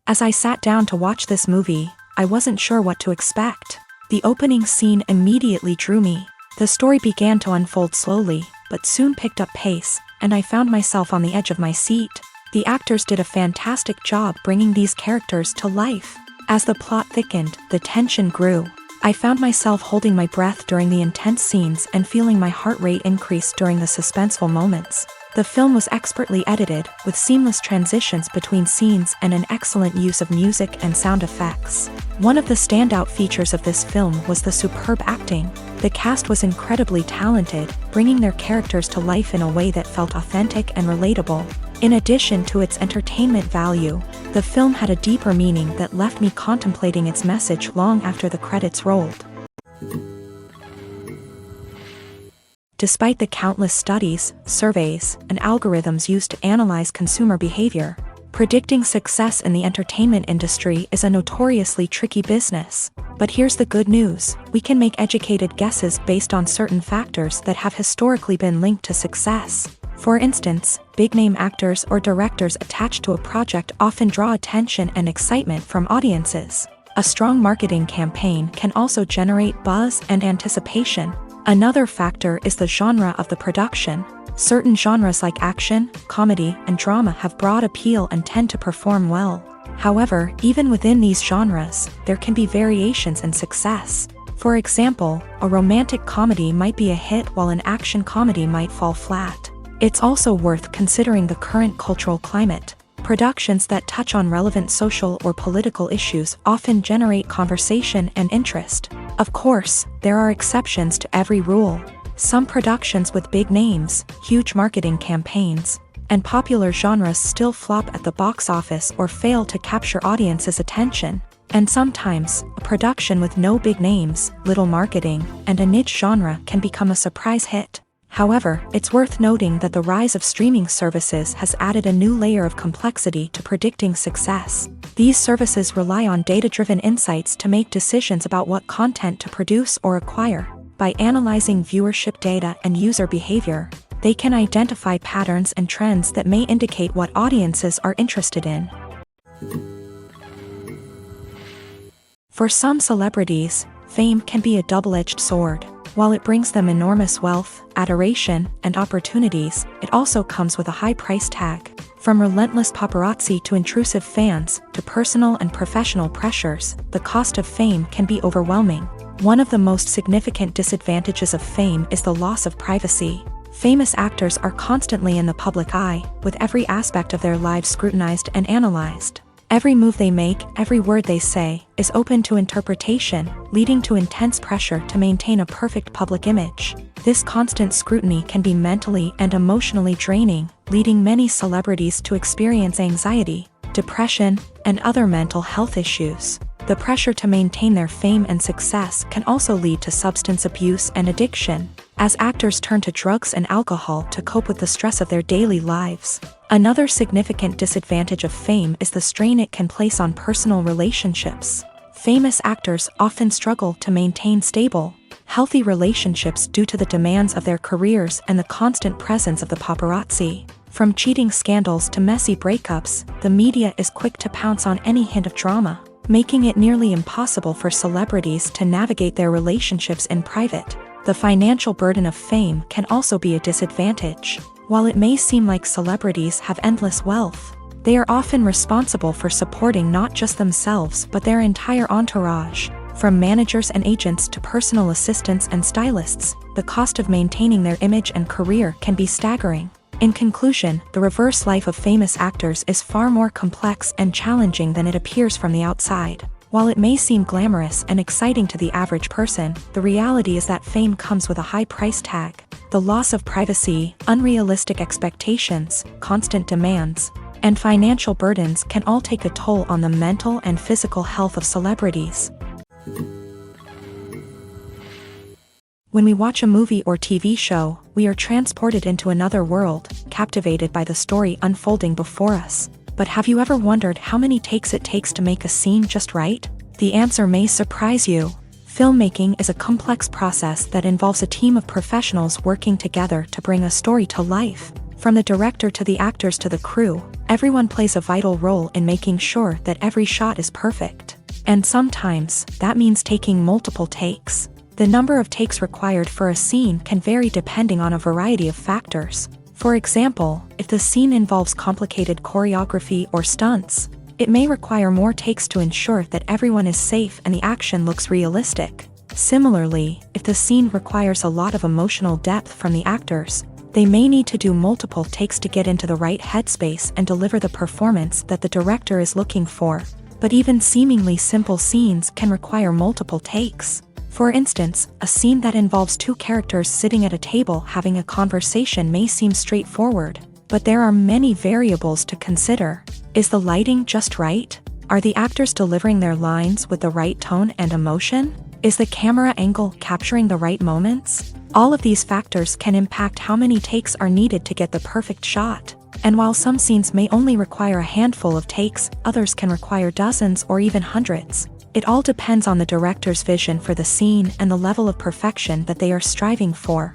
As I sat down to watch this movie, I wasn't sure what to expect. The opening scene immediately drew me. The story began to unfold slowly, but soon picked up pace, and I found myself on the edge of my seat. The actors did a fantastic job bringing these characters to life. As the plot thickened, the tension grew. I found myself holding my breath during the intense scenes and feeling my heart rate increase during the suspenseful moments. The film was expertly edited, with seamless transitions between scenes and an excellent use of music and sound effects. One of the standout features of this film was the superb acting. The cast was incredibly talented, bringing their characters to life in a way that felt authentic and relatable. In addition to its entertainment value, the film had a deeper meaning that left me contemplating its message long after the credits rolled. Despite the countless studies, surveys, and algorithms used to analyze consumer behavior, predicting success in the entertainment industry is a notoriously tricky business. But here's the good news: we can make educated guesses based on certain factors that have historically been linked to success. For instance, big-name actors or directors attached to a project often draw attention and excitement from audiences. A strong marketing campaign can also generate buzz and anticipation. Another factor is the genre of the production. Certain genres like action, comedy, and drama have broad appeal and tend to perform well. However, even within these genres, there can be variations in success. For example, a romantic comedy might be a hit while an action comedy might fall flat. It's also worth considering the current cultural climate. Productions that touch on relevant social or political issues often generate conversation and interest. Of course, there are exceptions to every rule. Some productions with big names, huge marketing campaigns, and popular genres still flop at the box office or fail to capture audiences' attention. And sometimes, a production with no big names, little marketing, and a niche genre can become a surprise hit. However, it's worth noting that the rise of streaming services has added a new layer of complexity to predicting success. These services rely on data-driven insights to make decisions about what content to produce or acquire. By analyzing viewership data and user behavior, they can identify patterns and trends that may indicate what audiences are interested in. For some celebrities, fame can be a double-edged sword. While it brings them enormous wealth, adoration, and opportunities, it also comes with a high price tag. From relentless paparazzi to intrusive fans, to personal and professional pressures, the cost of fame can be overwhelming. One of the most significant disadvantages of fame is the loss of privacy. Famous actors are constantly in the public eye, with every aspect of their lives scrutinized and analyzed. Every move they make, every word they say, is open to interpretation, leading to intense pressure to maintain a perfect public image. This constant scrutiny can be mentally and emotionally draining, leading many celebrities to experience anxiety, depression, and other mental health issues. The pressure to maintain their fame and success can also lead to substance abuse and addiction, as actors turn to drugs and alcohol to cope with the stress of their daily lives. Another significant disadvantage of fame is the strain it can place on personal relationships. Famous actors often struggle to maintain stable, healthy relationships due to the demands of their careers and the constant presence of the paparazzi. From cheating scandals to messy breakups, the media is quick to pounce on any hint of drama, making it nearly impossible for celebrities to navigate their relationships in private. The financial burden of fame can also be a disadvantage. While it may seem like celebrities have endless wealth, They are often responsible for supporting not just themselves but their entire entourage. From managers and agents to personal assistants and stylists, the cost of maintaining their image and career can be staggering. In conclusion, the reverse life of famous actors is far more complex and challenging than it appears from the outside. While it may seem glamorous and exciting to the average person, the reality is that fame comes with a high price tag. The loss of privacy, unrealistic expectations, constant demands, and financial burdens can all take a toll on the mental and physical health of celebrities. When we watch a movie or TV show, we are transported into another world, captivated by the story unfolding before us. But have you ever wondered how many takes it takes to make a scene just right? The answer may surprise you. Filmmaking is a complex process that involves a team of professionals working together to bring a story to life. From the director to the actors to the crew, everyone plays a vital role in making sure that every shot is perfect. And sometimes, that means taking multiple takes. The number of takes required for a scene can vary depending on a variety of factors. For example, if the scene involves complicated choreography or stunts, it may require more takes to ensure that everyone is safe and the action looks realistic. Similarly, if the scene requires a lot of emotional depth from the actors, they may need to do multiple takes to get into the right headspace and deliver the performance that the director is looking for. But even seemingly simple scenes can require multiple takes. For instance, a scene that involves two characters sitting at a table having a conversation may seem straightforward, but there are many variables to consider. Is the lighting just right? Are the actors delivering their lines with the right tone and emotion? Is the camera angle capturing the right moments? All of these factors can impact how many takes are needed to get the perfect shot. And while some scenes may only require a handful of takes, others can require dozens or even hundreds. It all depends on the director's vision for the scene and the level of perfection that they are striving for.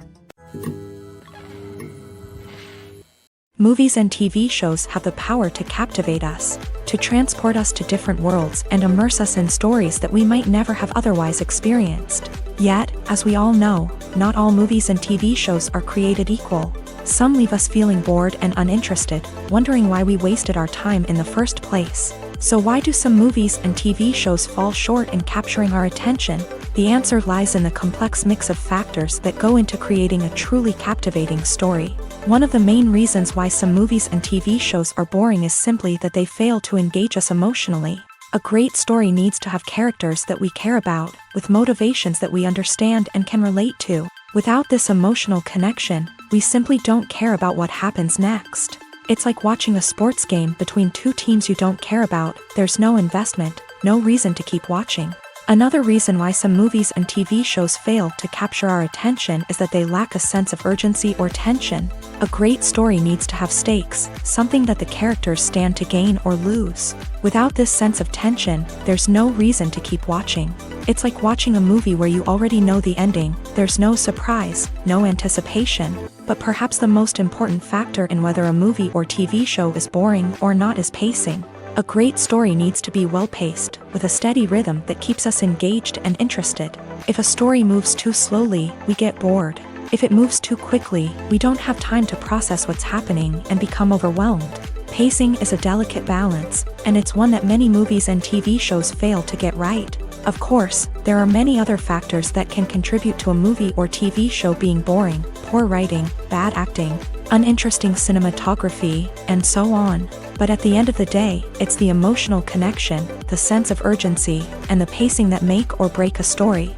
Movies and TV shows have the power to captivate us, to transport us to different worlds and immerse us in stories that we might never have otherwise experienced. Yet, as we all know, not all movies and TV shows are created equal. Some leave us feeling bored and uninterested, wondering why we wasted our time in the first place. So why do some movies and TV shows fall short in capturing our attention? The answer lies in the complex mix of factors that go into creating a truly captivating story. One of the main reasons why some movies and TV shows are boring is simply that they fail to engage us emotionally. A great story needs to have characters that we care about, with motivations that we understand and can relate to. Without this emotional connection, we simply don't care about what happens next. It's like watching a sports game between two teams you don't care about. There's no investment, no reason to keep watching. Another reason why some movies and TV shows fail to capture our attention is that they lack a sense of urgency or tension. A great story needs to have stakes, something that the characters stand to gain or lose. Without this sense of tension, there's no reason to keep watching. It's like watching a movie where you already know the ending. There's no surprise, no anticipation. But perhaps the most important factor in whether a movie or TV show is boring or not is pacing. A great story needs to be well-paced, with a steady rhythm that keeps us engaged and interested. If a story moves too slowly, we get bored. If it moves too quickly, we don't have time to process what's happening and become overwhelmed. Pacing is a delicate balance, and it's one that many movies and TV shows fail to get right. Of course, there are many other factors that can contribute to a movie or TV show being boring: poor writing, bad acting, uninteresting cinematography, and so on. But at the end of the day, it's the emotional connection, the sense of urgency, and the pacing that make or break a story.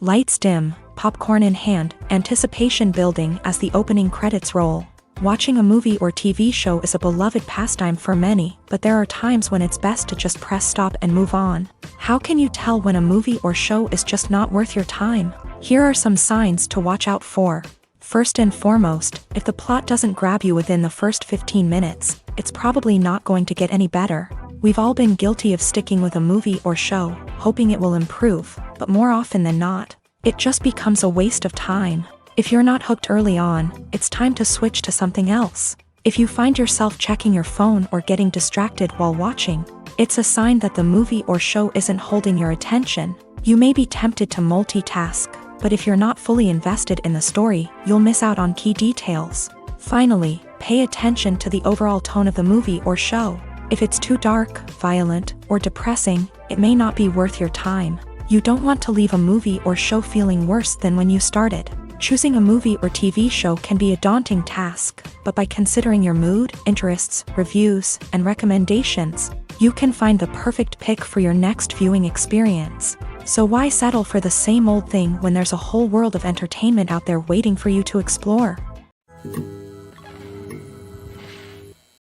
Lights dim, popcorn in hand, anticipation building as the opening credits roll. Watching a movie or TV show is a beloved pastime for many, but there are times when it's best to just press stop and move on. How can you tell when a movie or show is just not worth your time? Here are some signs to watch out for. First and foremost, if the plot doesn't grab you within the first 15 minutes, it's probably not going to get any better. We've all been guilty of sticking with a movie or show, hoping it will improve, but more often than not, it just becomes a waste of time. If you're not hooked early on, it's time to switch to something else. If you find yourself checking your phone or getting distracted while watching, it's a sign that the movie or show isn't holding your attention. You may be tempted to multitask, but if you're not fully invested in the story, you'll miss out on key details. Finally, Pay attention to the overall tone of the movie or show. If it's too dark, violent, or depressing, it may not be worth your time. You don't want to leave a movie or show feeling worse than when you started. Choosing a movie or TV show can be a daunting task, but by considering your mood, interests, reviews, and recommendations, you can find the perfect pick for your next viewing experience. So why settle for the same old thing when there's a whole world of entertainment out there waiting for you to explore?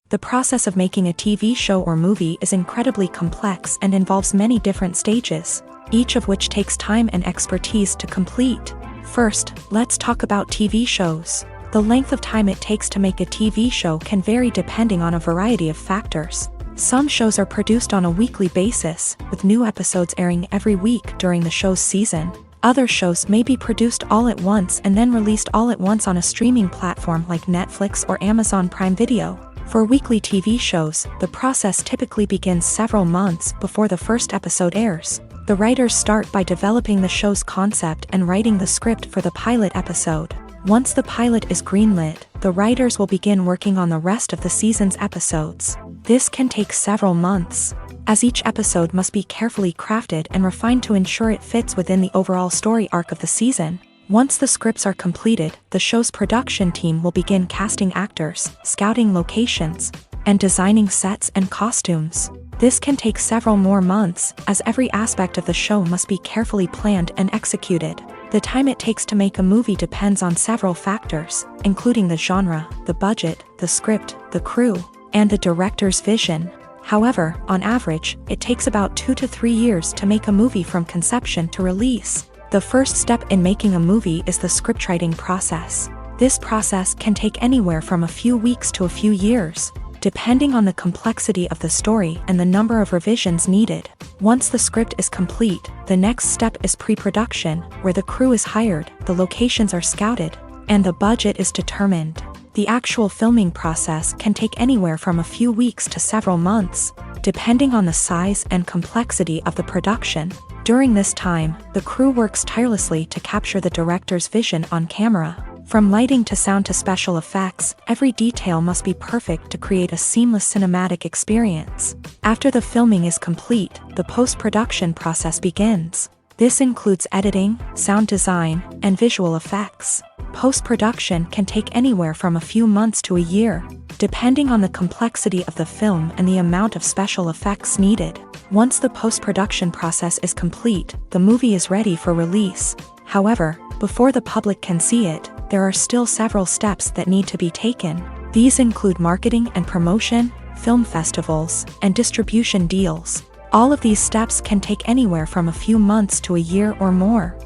The process of making a TV show or movie is incredibly complex and involves many different stages, each of which takes time and expertise to complete. First, let's talk about TV shows. The length of time it takes to make a TV show can vary depending on a variety of factors. Some shows are produced on a weekly basis, with new episodes airing every week during the show's season. Other shows may be produced all at once and then released all at once on a streaming platform like Netflix or Amazon Prime Video. For weekly TV shows, the process typically begins several months before the first episode airs. The writers start by developing the show's concept and writing the script for the pilot episode. Once the pilot is greenlit, the writers will begin working on the rest of the season's episodes. This can take several months, as each episode must be carefully crafted and refined to ensure it fits within the overall story arc of the season. Once the scripts are completed, the show's production team will begin casting actors, scouting locations, and designing sets and costumes. This can take several more months, as every aspect of the show must be carefully planned and executed. The time it takes to make a movie depends on several factors, including the genre, the budget, the script, the crew, and the director's vision. However, on average, it takes about 2 to 3 years to make a movie from conception to release. The first step in making a movie is the scriptwriting process. This process can take anywhere from a few weeks to a few years, depending on the complexity of the story and the number of revisions needed. Once the script is complete, the next step is pre-production, where the crew is hired, the locations are scouted, and the budget is determined. The actual filming process can take anywhere from a few weeks to several months, depending on the size and complexity of the production. During this time, the crew works tirelessly to capture the director's vision on camera. From lighting to sound to special effects, every detail must be perfect to create a seamless cinematic experience. After the filming is complete, the post-production process begins. This includes editing, sound design, and visual effects. Post-production can take anywhere from a few months to a year, depending on the complexity of the film and the amount of special effects needed. Once the post-production process is complete, the movie is ready for release. However, before the public can see it, there are still several steps that need to be taken. These include marketing and promotion, film festivals, and distribution deals. All of these steps can take anywhere from a few months to a year or more.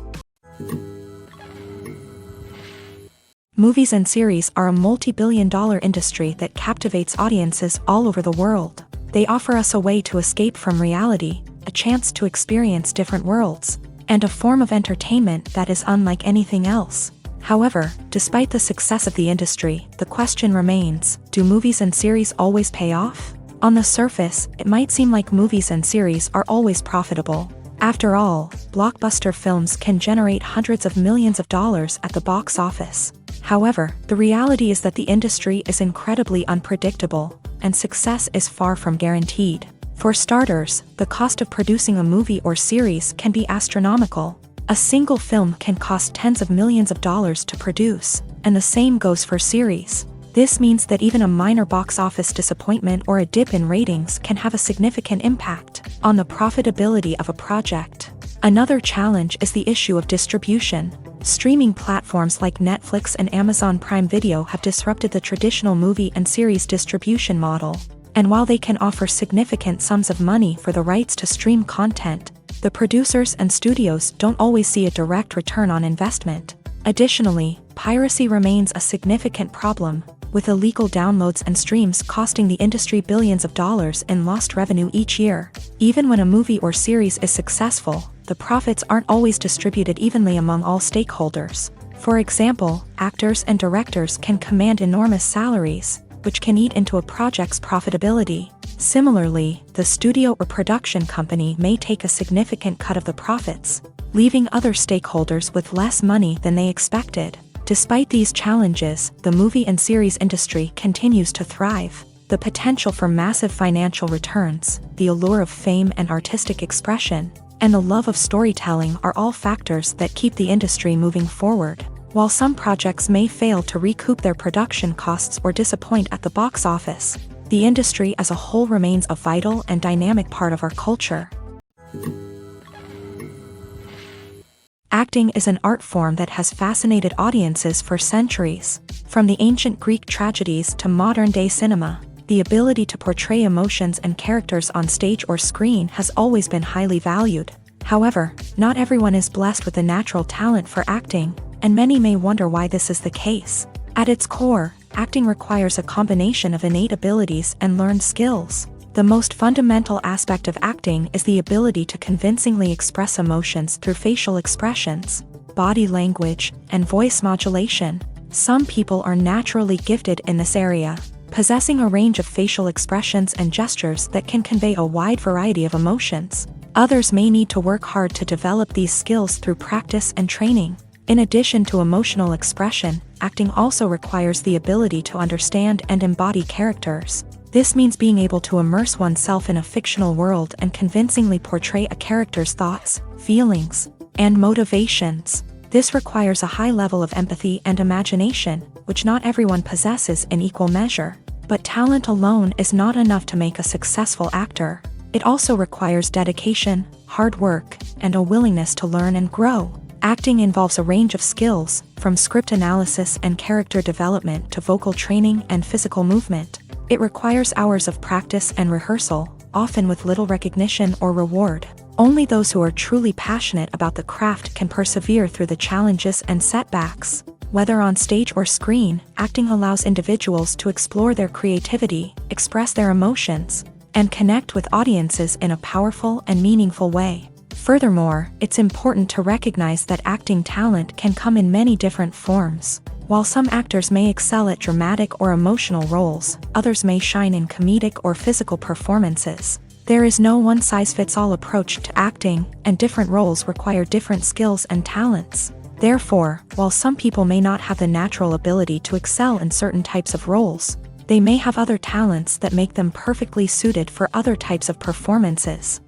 Movies and series are a multi-billion-dollar industry that captivates audiences all over the world. They offer us a way to escape from reality, a chance to experience different worlds, and a form of entertainment that is unlike anything else. However, despite the success of the industry, the question remains, do movies and series always pay off? On the surface, it might seem like movies and series are always profitable. After all, blockbuster films can generate hundreds of millions of dollars at the box office. However, the reality is that the industry is incredibly unpredictable, and success is far from guaranteed. For starters, the cost of producing a movie or series can be astronomical. A single film can cost tens of millions of dollars to produce, and the same goes for series. This means that even a minor box office disappointment or a dip in ratings can have a significant impact on the profitability of a project. Another challenge is the issue of distribution. Streaming platforms like Netflix and Amazon Prime Video have disrupted the traditional movie and series distribution model. And while they can offer significant sums of money for the rights to stream content, the producers and studios don't always see a direct return on investment. Additionally, piracy remains a significant problem, with illegal downloads and streams costing the industry billions of dollars in lost revenue each year. Even when a movie or series is successful, the profits aren't always distributed evenly among all stakeholders. For example, actors and directors can command enormous salaries, which can eat into a project's profitability. Similarly, the studio or production company may take a significant cut of the profits, leaving other stakeholders with less money than they expected. Despite these challenges, the movie and series industry continues to thrive. The potential for massive financial returns, the allure of fame and artistic expression, and the love of storytelling are all factors that keep the industry moving forward. While some projects may fail to recoup their production costs or disappoint at the box office, the industry as a whole remains a vital and dynamic part of our culture. Acting is an art form that has fascinated audiences for centuries. From the ancient Greek tragedies to modern-day cinema, the ability to portray emotions and characters on stage or screen has always been highly valued. However, not everyone is blessed with a natural talent for acting, and many may wonder why this is the case. At its core, acting requires a combination of innate abilities and learned skills. The most fundamental aspect of acting is the ability to convincingly express emotions through facial expressions, body language, and voice modulation. Some people are naturally gifted in this area, possessing a range of facial expressions and gestures that can convey a wide variety of emotions. Others may need to work hard to develop these skills through practice and training. In addition to emotional expression, acting also requires the ability to understand and embody characters. This means being able to immerse oneself in a fictional world and convincingly portray a character's thoughts, feelings, and motivations. This requires a high level of empathy and imagination, which not everyone possesses in equal measure. But talent alone is not enough to make a successful actor. It also requires dedication, hard work, and a willingness to learn and grow. Acting involves a range of skills, from script analysis and character development to vocal training and physical movement. It requires hours of practice and rehearsal, often with little recognition or reward. Only those who are truly passionate about the craft can persevere through the challenges and setbacks. Whether on stage or screen, acting allows individuals to explore their creativity, express their emotions, and connect with audiences in a powerful and meaningful way. Furthermore, it's important to recognize that acting talent can come in many different forms. While some actors may excel at dramatic or emotional roles, others may shine in comedic or physical performances. There is no one-size-fits-all approach to acting, and different roles require different skills and talents. Therefore, while some people may not have the natural ability to excel in certain types of roles, they may have other talents that make them perfectly suited for other types of performances.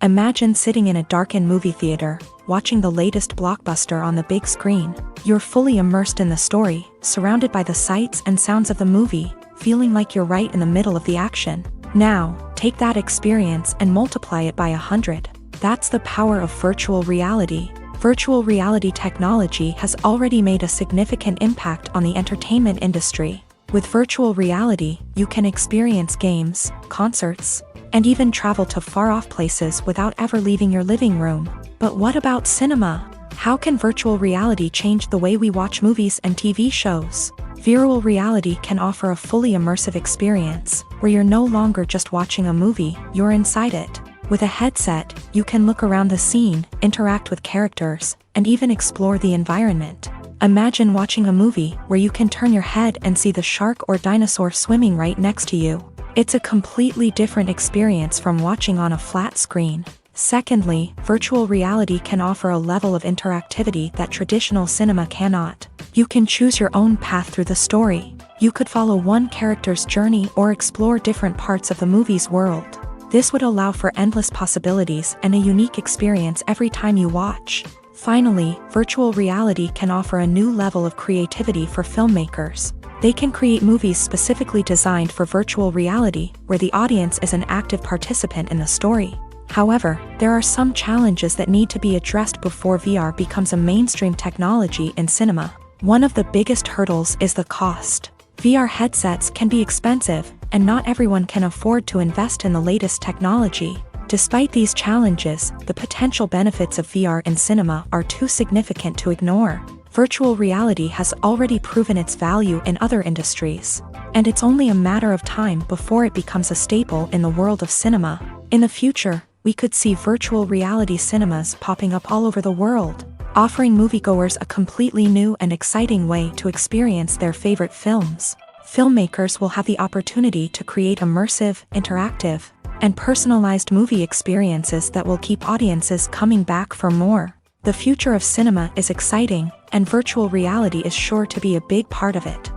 Imagine sitting in a darkened movie theater, watching the latest blockbuster on the big screen. You're fully immersed in the story, surrounded by the sights and sounds of the movie, feeling like you're right in the middle of the action. Now, take that experience and multiply it by 100. That's the power of virtual reality. Virtual reality technology has already made a significant impact on the entertainment industry. With virtual reality, you can experience games, concerts, and even travel to far-off places without ever leaving your living room. But what about cinema? How can virtual reality change the way we watch movies and TV shows? Virtual reality can offer a fully immersive experience, where you're no longer just watching a movie, you're inside it. With a headset, you can look around the scene, interact with characters, and even explore the environment. Imagine watching a movie where you can turn your head and see the shark or dinosaur swimming right next to you. It's a completely different experience from watching on a flat screen. Secondly, virtual reality can offer a level of interactivity that traditional cinema cannot. You can choose your own path through the story. You could follow one character's journey or explore different parts of the movie's world. This would allow for endless possibilities and a unique experience every time you watch. Finally, virtual reality can offer a new level of creativity for filmmakers. They can create movies specifically designed for virtual reality, where the audience is an active participant in the story. However, there are some challenges that need to be addressed before VR becomes a mainstream technology in cinema. One of the biggest hurdles is the cost. VR headsets can be expensive, and not everyone can afford to invest in the latest technology. Despite these challenges, the potential benefits of VR in cinema are too significant to ignore. Virtual reality has already proven its value in other industries, and it's only a matter of time before it becomes a staple in the world of cinema. In the future, we could see virtual reality cinemas popping up all over the world, offering moviegoers a completely new and exciting way to experience their favorite films. Filmmakers will have the opportunity to create immersive, interactive, and personalized movie experiences that will keep audiences coming back for more. The future of cinema is exciting, and virtual reality is sure to be a big part of it.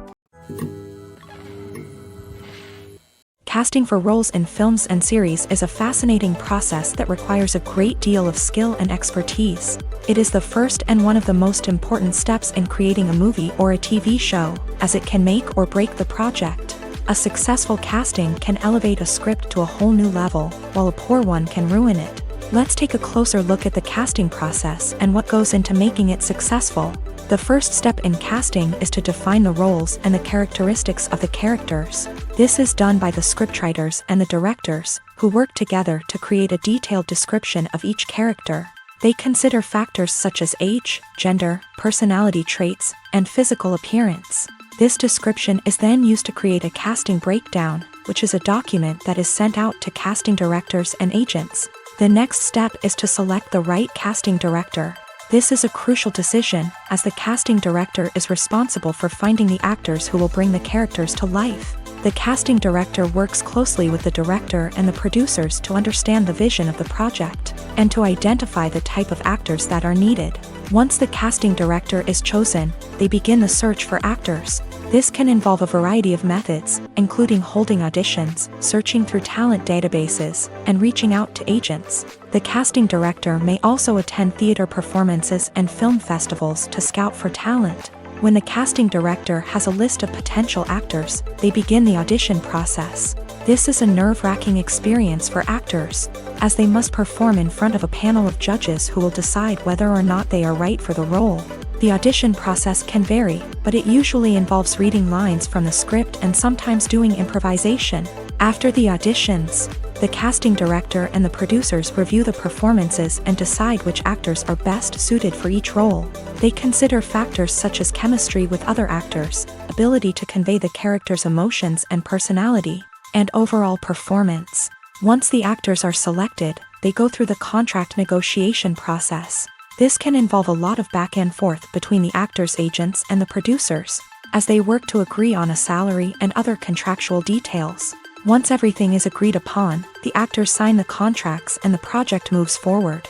Casting for roles in films and series is a fascinating process that requires a great deal of skill and expertise. It is the first and one of the most important steps in creating a movie or a TV show, as it can make or break the project. A successful casting can elevate a script to a whole new level, while a poor one can ruin it. Let's take a closer look at the casting process and what goes into making it successful. The first step in casting is to define the roles and the characteristics of the characters. This is done by the scriptwriters and the directors, who work together to create a detailed description of each character. They consider factors such as age, gender, personality traits, and physical appearance. This description is then used to create a casting breakdown, which is a document that is sent out to casting directors and agents. The next step is to select the right casting director. This is a crucial decision, as the casting director is responsible for finding the actors who will bring the characters to life. The casting director works closely with the director and the producers to understand the vision of the project, and to identify the type of actors that are needed. Once the casting director is chosen, they begin the search for actors. This can involve a variety of methods, including holding auditions, searching through talent databases, and reaching out to agents. The casting director may also attend theater performances and film festivals to scout for talent. When the casting director has a list of potential actors, they begin the audition process. This is a nerve-wracking experience for actors, as they must perform in front of a panel of judges who will decide whether or not they are right for the role. The audition process can vary, but it usually involves reading lines from the script and sometimes doing improvisation. After the auditions, the casting director and the producers review the performances and decide which actors are best suited for each role. They consider factors such as chemistry with other actors, ability to convey the character's emotions and personality, and overall performance. Once the actors are selected, they go through the contract negotiation process. This can involve a lot of back and forth between the actors' agents and the producers, as they work to agree on a salary and other contractual details. Once everything is agreed upon, the actors sign the contracts and the project moves forward.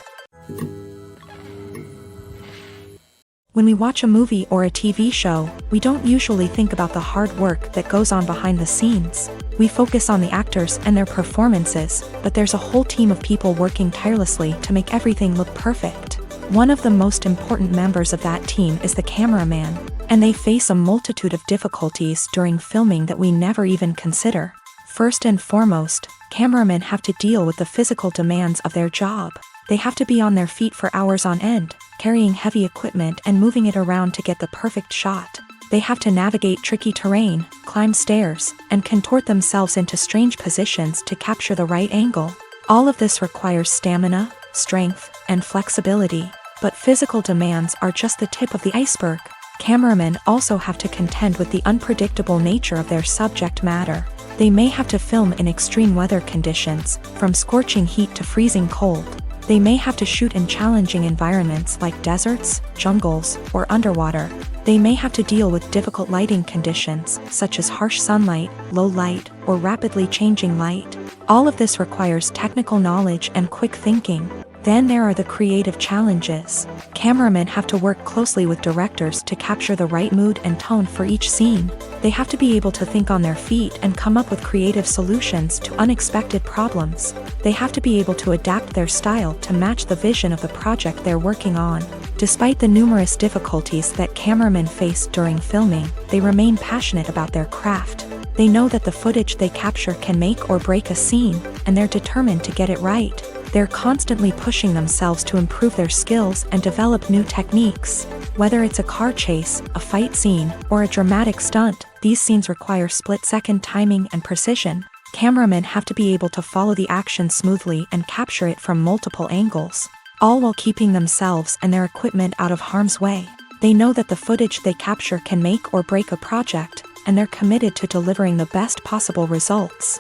When we watch a movie or a TV show, we don't usually think about the hard work that goes on behind the scenes. We focus on the actors and their performances, but there's a whole team of people working tirelessly to make everything look perfect. One of the most important members of that team is the cameraman, and they face a multitude of difficulties during filming that we never even consider. First and foremost, cameramen have to deal with the physical demands of their job. They have to be on their feet for hours on end, carrying heavy equipment and moving it around to get the perfect shot. They have to navigate tricky terrain, climb stairs, and contort themselves into strange positions to capture the right angle. All of this requires stamina, strength, and flexibility. But physical demands are just the tip of the iceberg. Cameramen also have to contend with the unpredictable nature of their subject matter. They may have to film in extreme weather conditions, from scorching heat to freezing cold. They may have to shoot in challenging environments like deserts, jungles, or underwater. They may have to deal with difficult lighting conditions, such as harsh sunlight, low light, or rapidly changing light. All of this requires technical knowledge and quick thinking. Then there are the creative challenges. Cameramen have to work closely with directors to capture the right mood and tone for each scene. They have to be able to think on their feet and come up with creative solutions to unexpected problems. They have to be able to adapt their style to match the vision of the project they're working on. Despite the numerous difficulties that cameramen face during filming, they remain passionate about their craft. They know that the footage they capture can make or break a scene, and they're determined to get it right. They're constantly pushing themselves to improve their skills and develop new techniques. Whether it's a car chase, a fight scene, or a dramatic stunt, these scenes require split-second timing and precision. Cameramen have to be able to follow the action smoothly and capture it from multiple angles, all while keeping themselves and their equipment out of harm's way. They know that the footage they capture can make or break a project, and they're committed to delivering the best possible results.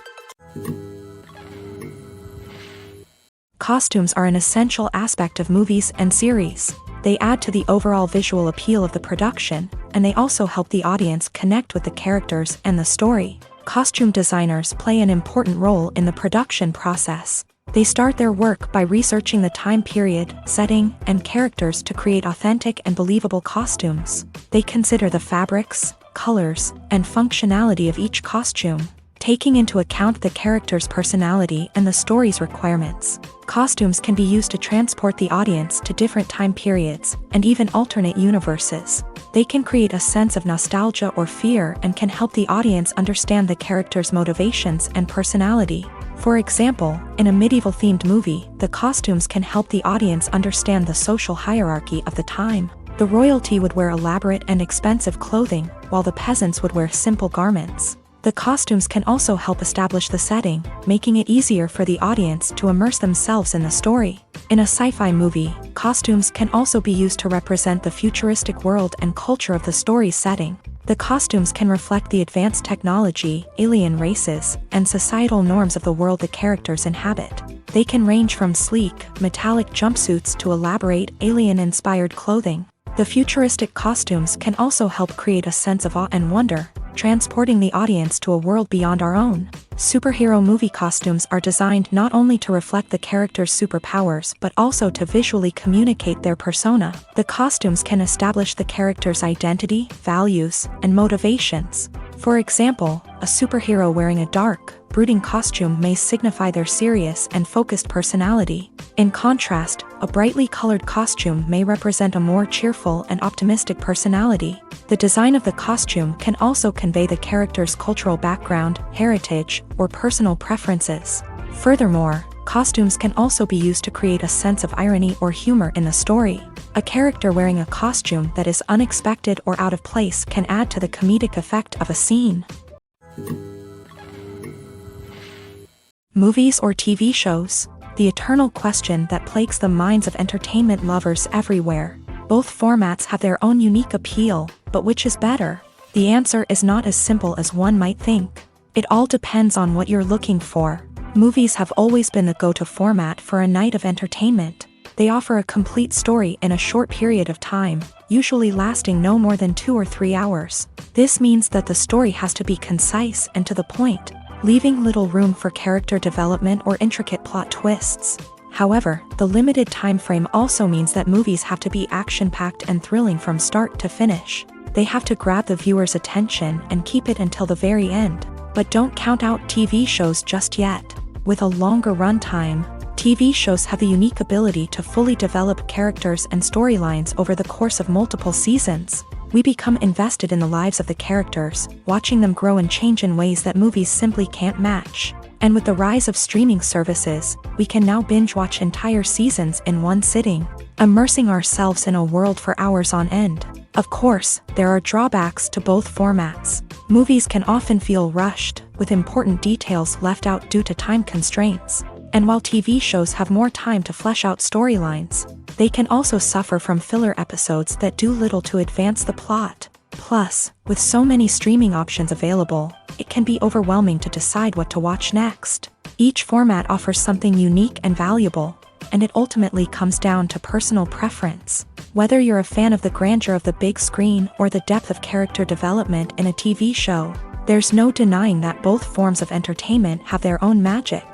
Costumes are an essential aspect of movies and series. They add to the overall visual appeal of the production, and they also help the audience connect with the characters and the story. Costume designers play an important role in the production process. They start their work by researching the time period, setting, and characters to create authentic and believable costumes. They consider the fabrics, colors, and functionality of each costume, taking into account the character's personality and the story's requirements. Costumes can be used to transport the audience to different time periods and even alternate universes. They can create a sense of nostalgia or fear and can help the audience understand the character's motivations and personality. For example, in a medieval-themed movie, the costumes can help the audience understand the social hierarchy of the time. The royalty would wear elaborate and expensive clothing, while the peasants would wear simple garments. The costumes can also help establish the setting, making it easier for the audience to immerse themselves in the story. In a sci-fi movie, costumes can also be used to represent the futuristic world and culture of the story's setting. The costumes can reflect the advanced technology, alien races, and societal norms of the world the characters inhabit. They can range from sleek, metallic jumpsuits to elaborate, alien-inspired clothing. The futuristic costumes can also help create a sense of awe and wonder, transporting the audience to a world beyond our own. Superhero movie costumes are designed not only to reflect the character's superpowers but also to visually communicate their persona. The costumes can establish the character's identity, values, and motivations. For example, a superhero wearing a dark, brooding costume may signify their serious and focused personality. In contrast, a brightly colored costume may represent a more cheerful and optimistic personality. The design of the costume can also convey the character's cultural background, heritage, or personal preferences. Furthermore, costumes can also be used to create a sense of irony or humor in the story. A character wearing a costume that is unexpected or out of place can add to the comedic effect of a scene. Movies or TV shows? The eternal question that plagues the minds of entertainment lovers everywhere. Both formats have their own unique appeal, but which is better? The answer is not as simple as one might think. It all depends on what you're looking for. Movies have always been the go-to format for a night of entertainment. They offer a complete story in a short period of time, usually lasting no more than 2 or 3 hours. This means that the story has to be concise and to the point, leaving little room for character development or intricate plot twists. However, the limited time frame also means that movies have to be action-packed and thrilling from start to finish. They have to grab the viewer's attention and keep it until the very end. But don't count out TV shows just yet. With a longer runtime, TV shows have the unique ability to fully develop characters and storylines over the course of multiple seasons. We become invested in the lives of the characters, watching them grow and change in ways that movies simply can't match. And with the rise of streaming services, we can now binge-watch entire seasons in one sitting, immersing ourselves in a world for hours on end. Of course, there are drawbacks to both formats. Movies can often feel rushed, with important details left out due to time constraints. And while TV shows have more time to flesh out storylines, they can also suffer from filler episodes that do little to advance the plot. Plus, with so many streaming options available, it can be overwhelming to decide what to watch next. Each format offers something unique and valuable, and it ultimately comes down to personal preference. Whether you're a fan of the grandeur of the big screen or the depth of character development in a TV show, there's no denying that both forms of entertainment have their own magic.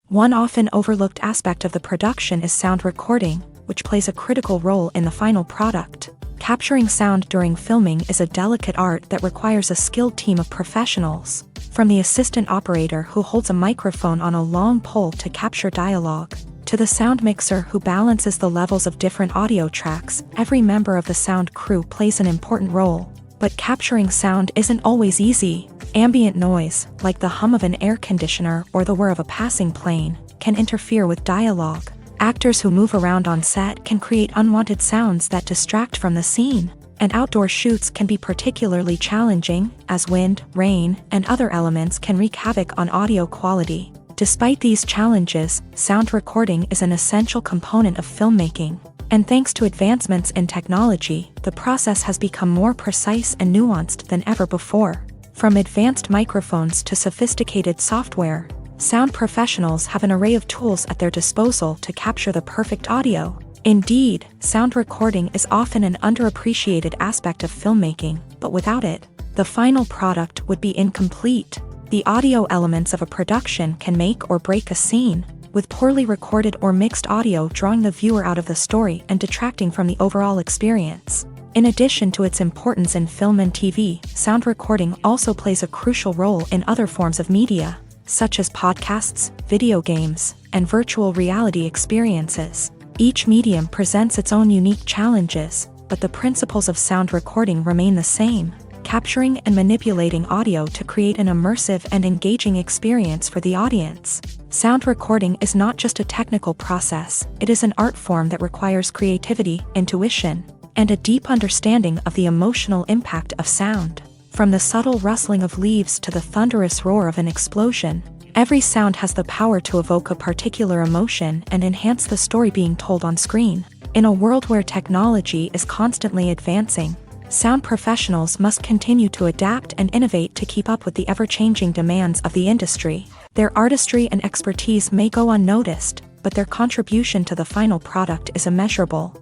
One often overlooked aspect of the production is sound recording, which plays a critical role in the final product. Capturing sound during filming is a delicate art that requires a skilled team of professionals. From the assistant operator who holds a microphone on a long pole to capture dialogue, to the sound mixer who balances the levels of different audio tracks, every member of the sound crew plays an important role. But capturing sound isn't always easy. Ambient noise, like the hum of an air conditioner or the whir of a passing plane, can interfere with dialogue. Actors who move around on set can create unwanted sounds that distract from the scene. And outdoor shoots can be particularly challenging, as wind, rain, and other elements can wreak havoc on audio quality. Despite these challenges, sound recording is an essential component of filmmaking. And thanks to advancements in technology, the process has become more precise and nuanced than ever before. From advanced microphones to sophisticated software, sound professionals have an array of tools at their disposal to capture the perfect audio. Indeed, sound recording is often an underappreciated aspect of filmmaking, but without it, the final product would be incomplete. The The audio elements of a production can make or break a scene, with poorly recorded or mixed audio drawing the viewer out of the story and detracting from the overall experience. In addition to its importance in film and TV, sound recording also plays a crucial role in other forms of media, such as podcasts, video games, and virtual reality experiences. Each medium presents its own unique challenges, but the principles of sound recording remain the same, capturing and manipulating audio to create an immersive and engaging experience for the audience. Sound recording is not just a technical process, it is an art form that requires creativity, intuition, and a deep understanding of the emotional impact of sound. From the subtle rustling of leaves to the thunderous roar of an explosion, every sound has the power to evoke a particular emotion and enhance the story being told on screen. In a world where technology is constantly advancing, sound professionals must continue to adapt and innovate to keep up with the ever-changing demands of the industry. Their artistry and expertise may go unnoticed, but their contribution to the final product is immeasurable.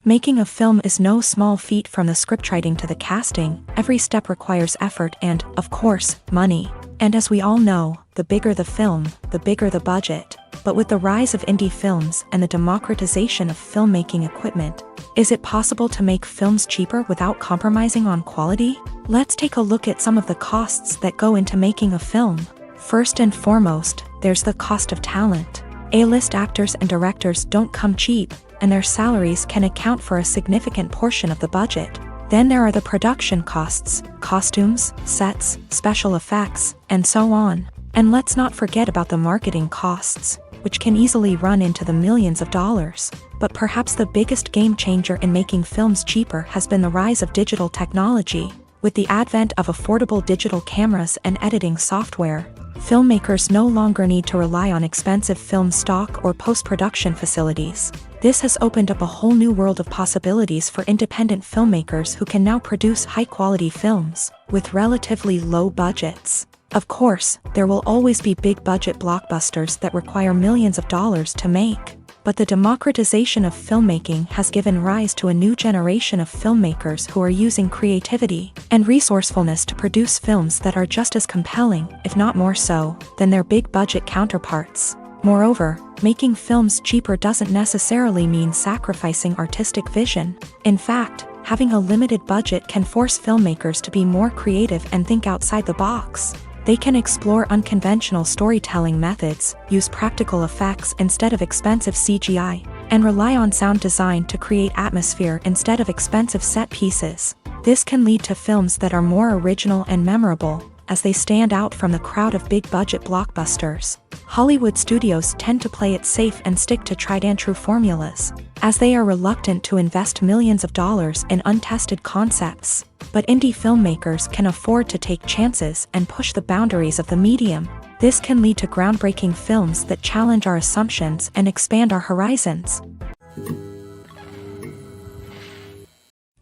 Making a film is no small feat. From the scriptwriting to the casting, every step requires effort and, of course, money. And as we all know, the bigger the film, the bigger the budget. But with the rise of indie films and the democratization of filmmaking equipment, is it possible to make films cheaper without compromising on quality? Let's take a look at some of the costs that go into making a film. First and foremost, there's the cost of talent. A-list actors and directors don't come cheap, and their salaries can account for a significant portion of the budget. Then there are the production costs, costumes, sets, special effects, and so on. And let's not forget about the marketing costs, which can easily run into the millions of dollars. But perhaps the biggest game changer in making films cheaper has been the rise of digital technology. With the advent of affordable digital cameras and editing software, filmmakers no longer need to rely on expensive film stock or post-production facilities. This has opened up a whole new world of possibilities for independent filmmakers who can now produce high-quality films with relatively low budgets. Of course, there will always be big-budget blockbusters that require millions of dollars to make. But the democratization of filmmaking has given rise to a new generation of filmmakers who are using creativity and resourcefulness to produce films that are just as compelling, if not more so, than their big-budget counterparts. Moreover, making films cheaper doesn't necessarily mean sacrificing artistic vision. In fact, having a limited budget can force filmmakers to be more creative and think outside the box. They can explore unconventional storytelling methods, use practical effects instead of expensive CGI, and rely on sound design to create atmosphere instead of expensive set pieces. This can lead to films that are more original and memorable, as they stand out from the crowd of big-budget blockbusters. Hollywood studios tend to play it safe and stick to tried-and-true formulas, as they are reluctant to invest millions of dollars in untested concepts. But indie filmmakers can afford to take chances and push the boundaries of the medium. This can lead to groundbreaking films that challenge our assumptions and expand our horizons.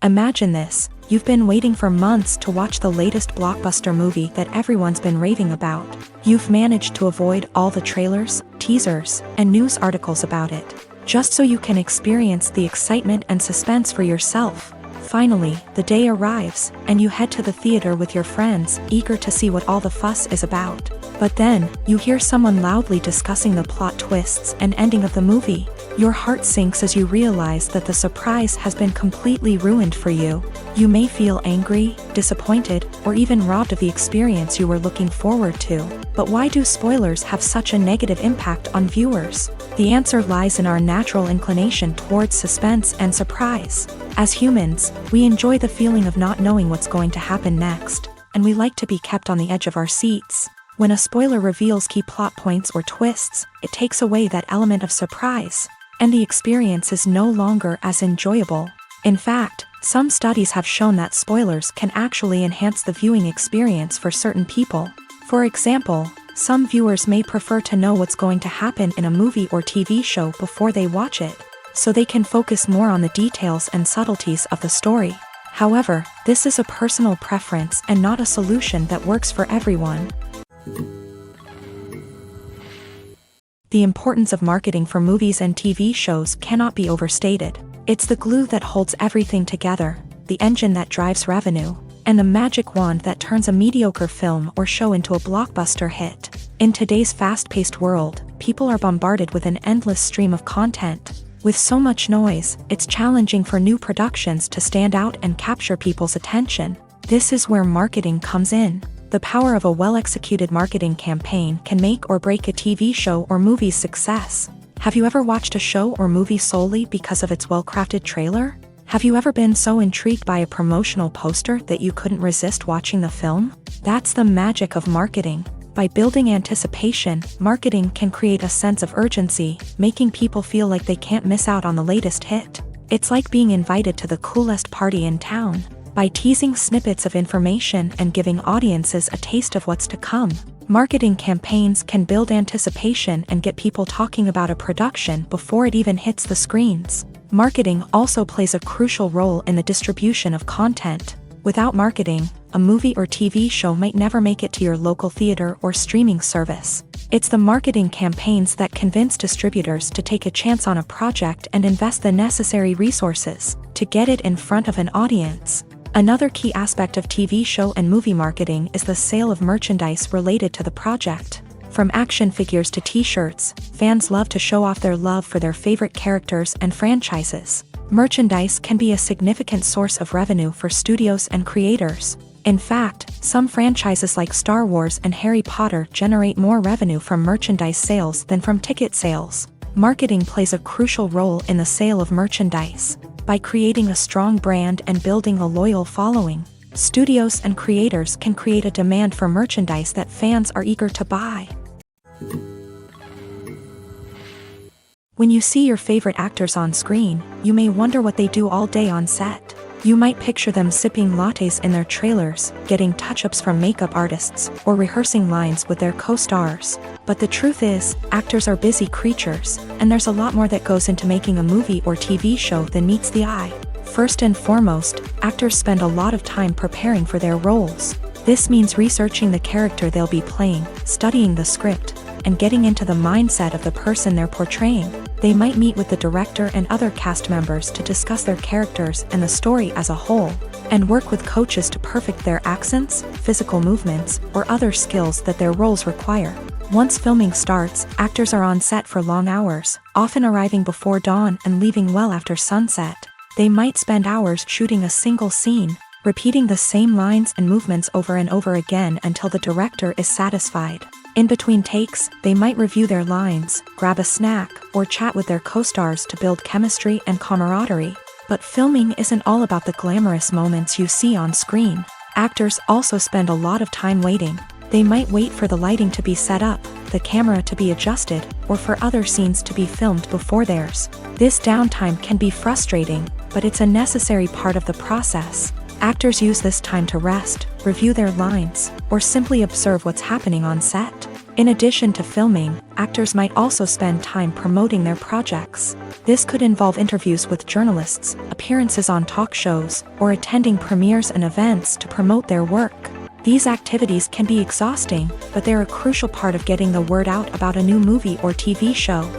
Imagine this. You've been waiting for months to watch the latest blockbuster movie that everyone's been raving about. You've managed to avoid all the trailers, teasers, and news articles about it, just so you can experience the excitement and suspense for yourself. Finally, the day arrives, and you head to the theater with your friends, eager to see what all the fuss is about. But then, you hear someone loudly discussing the plot twists and ending of the movie. Your heart sinks as you realize that the surprise has been completely ruined for you. You may feel angry, disappointed, or even robbed of the experience you were looking forward to. But why do spoilers have such a negative impact on viewers? The answer lies in our natural inclination towards suspense and surprise. As humans, we enjoy the feeling of not knowing what's going to happen next, and we like to be kept on the edge of our seats. When a spoiler reveals key plot points or twists, it takes away that element of surprise, and the experience is no longer as enjoyable. In fact, some studies have shown that spoilers can actually enhance the viewing experience for certain people. For example, some viewers may prefer to know what's going to happen in a movie or TV show before they watch it, so they can focus more on the details and subtleties of the story. However, this is a personal preference and not a solution that works for everyone. The importance of marketing for movies and TV shows cannot be overstated. It's the glue that holds everything together, the engine that drives revenue, and the magic wand that turns a mediocre film or show into a blockbuster hit. In today's fast-paced world, people are bombarded with an endless stream of content. With so much noise, it's challenging for new productions to stand out and capture people's attention. This is where marketing comes in. The power of a well-executed marketing campaign can make or break a TV show or movie's success. Have you ever watched a show or movie solely because of its well-crafted trailer? Have you ever been so intrigued by a promotional poster that you couldn't resist watching the film? That's the magic of marketing. By building anticipation, marketing can create a sense of urgency, making people feel like they can't miss out on the latest hit. It's like being invited to the coolest party in town. By teasing snippets of information and giving audiences a taste of what's to come, marketing campaigns can build anticipation and get people talking about a production before it even hits the screens. Marketing also plays a crucial role in the distribution of content. Without marketing, a movie or TV show might never make it to your local theater or streaming service. It's the marketing campaigns that convince distributors to take a chance on a project and invest the necessary resources to get it in front of an audience. Another key aspect of TV show and movie marketing is the sale of merchandise related to the project. From action figures to t-shirts, fans love to show off their love for their favorite characters and franchises. Merchandise can be a significant source of revenue for studios and creators. In fact, some franchises like Star Wars and Harry Potter generate more revenue from merchandise sales than from ticket sales. Marketing plays a crucial role in the sale of merchandise. By creating a strong brand and building a loyal following, studios and creators can create a demand for merchandise that fans are eager to buy. When you see your favorite actors on screen, you may wonder what they do all day on set. You might picture them sipping lattes in their trailers, getting touch-ups from makeup artists, or rehearsing lines with their co-stars. But the truth is, actors are busy creatures, and there's a lot more that goes into making a movie or TV show than meets the eye. First and foremost, actors spend a lot of time preparing for their roles. This means researching the character they'll be playing, studying the script, and getting into the mindset of the person they're portraying. They might meet with the director and other cast members to discuss their characters and the story as a whole, and work with coaches to perfect their accents, physical movements, or other skills that their roles require. Once filming starts, actors are on set for long hours, often arriving before dawn and leaving well after sunset. They might spend hours shooting a single scene, repeating the same lines and movements over and over again until the director is satisfied. In between takes, they might review their lines, grab a snack, or chat with their co-stars to build chemistry and camaraderie. But filming isn't all about the glamorous moments you see on screen. Actors also spend a lot of time waiting. They might wait for the lighting to be set up, the camera to be adjusted, or for other scenes to be filmed before theirs. This downtime can be frustrating, but it's a necessary part of the process. Actors use this time to rest, review their lines, or simply observe what's happening on set. In addition to filming, actors might also spend time promoting their projects. This could involve interviews with journalists, appearances on talk shows, or attending premieres and events to promote their work. These activities can be exhausting, but they're a crucial part of getting the word out about a new movie or TV show.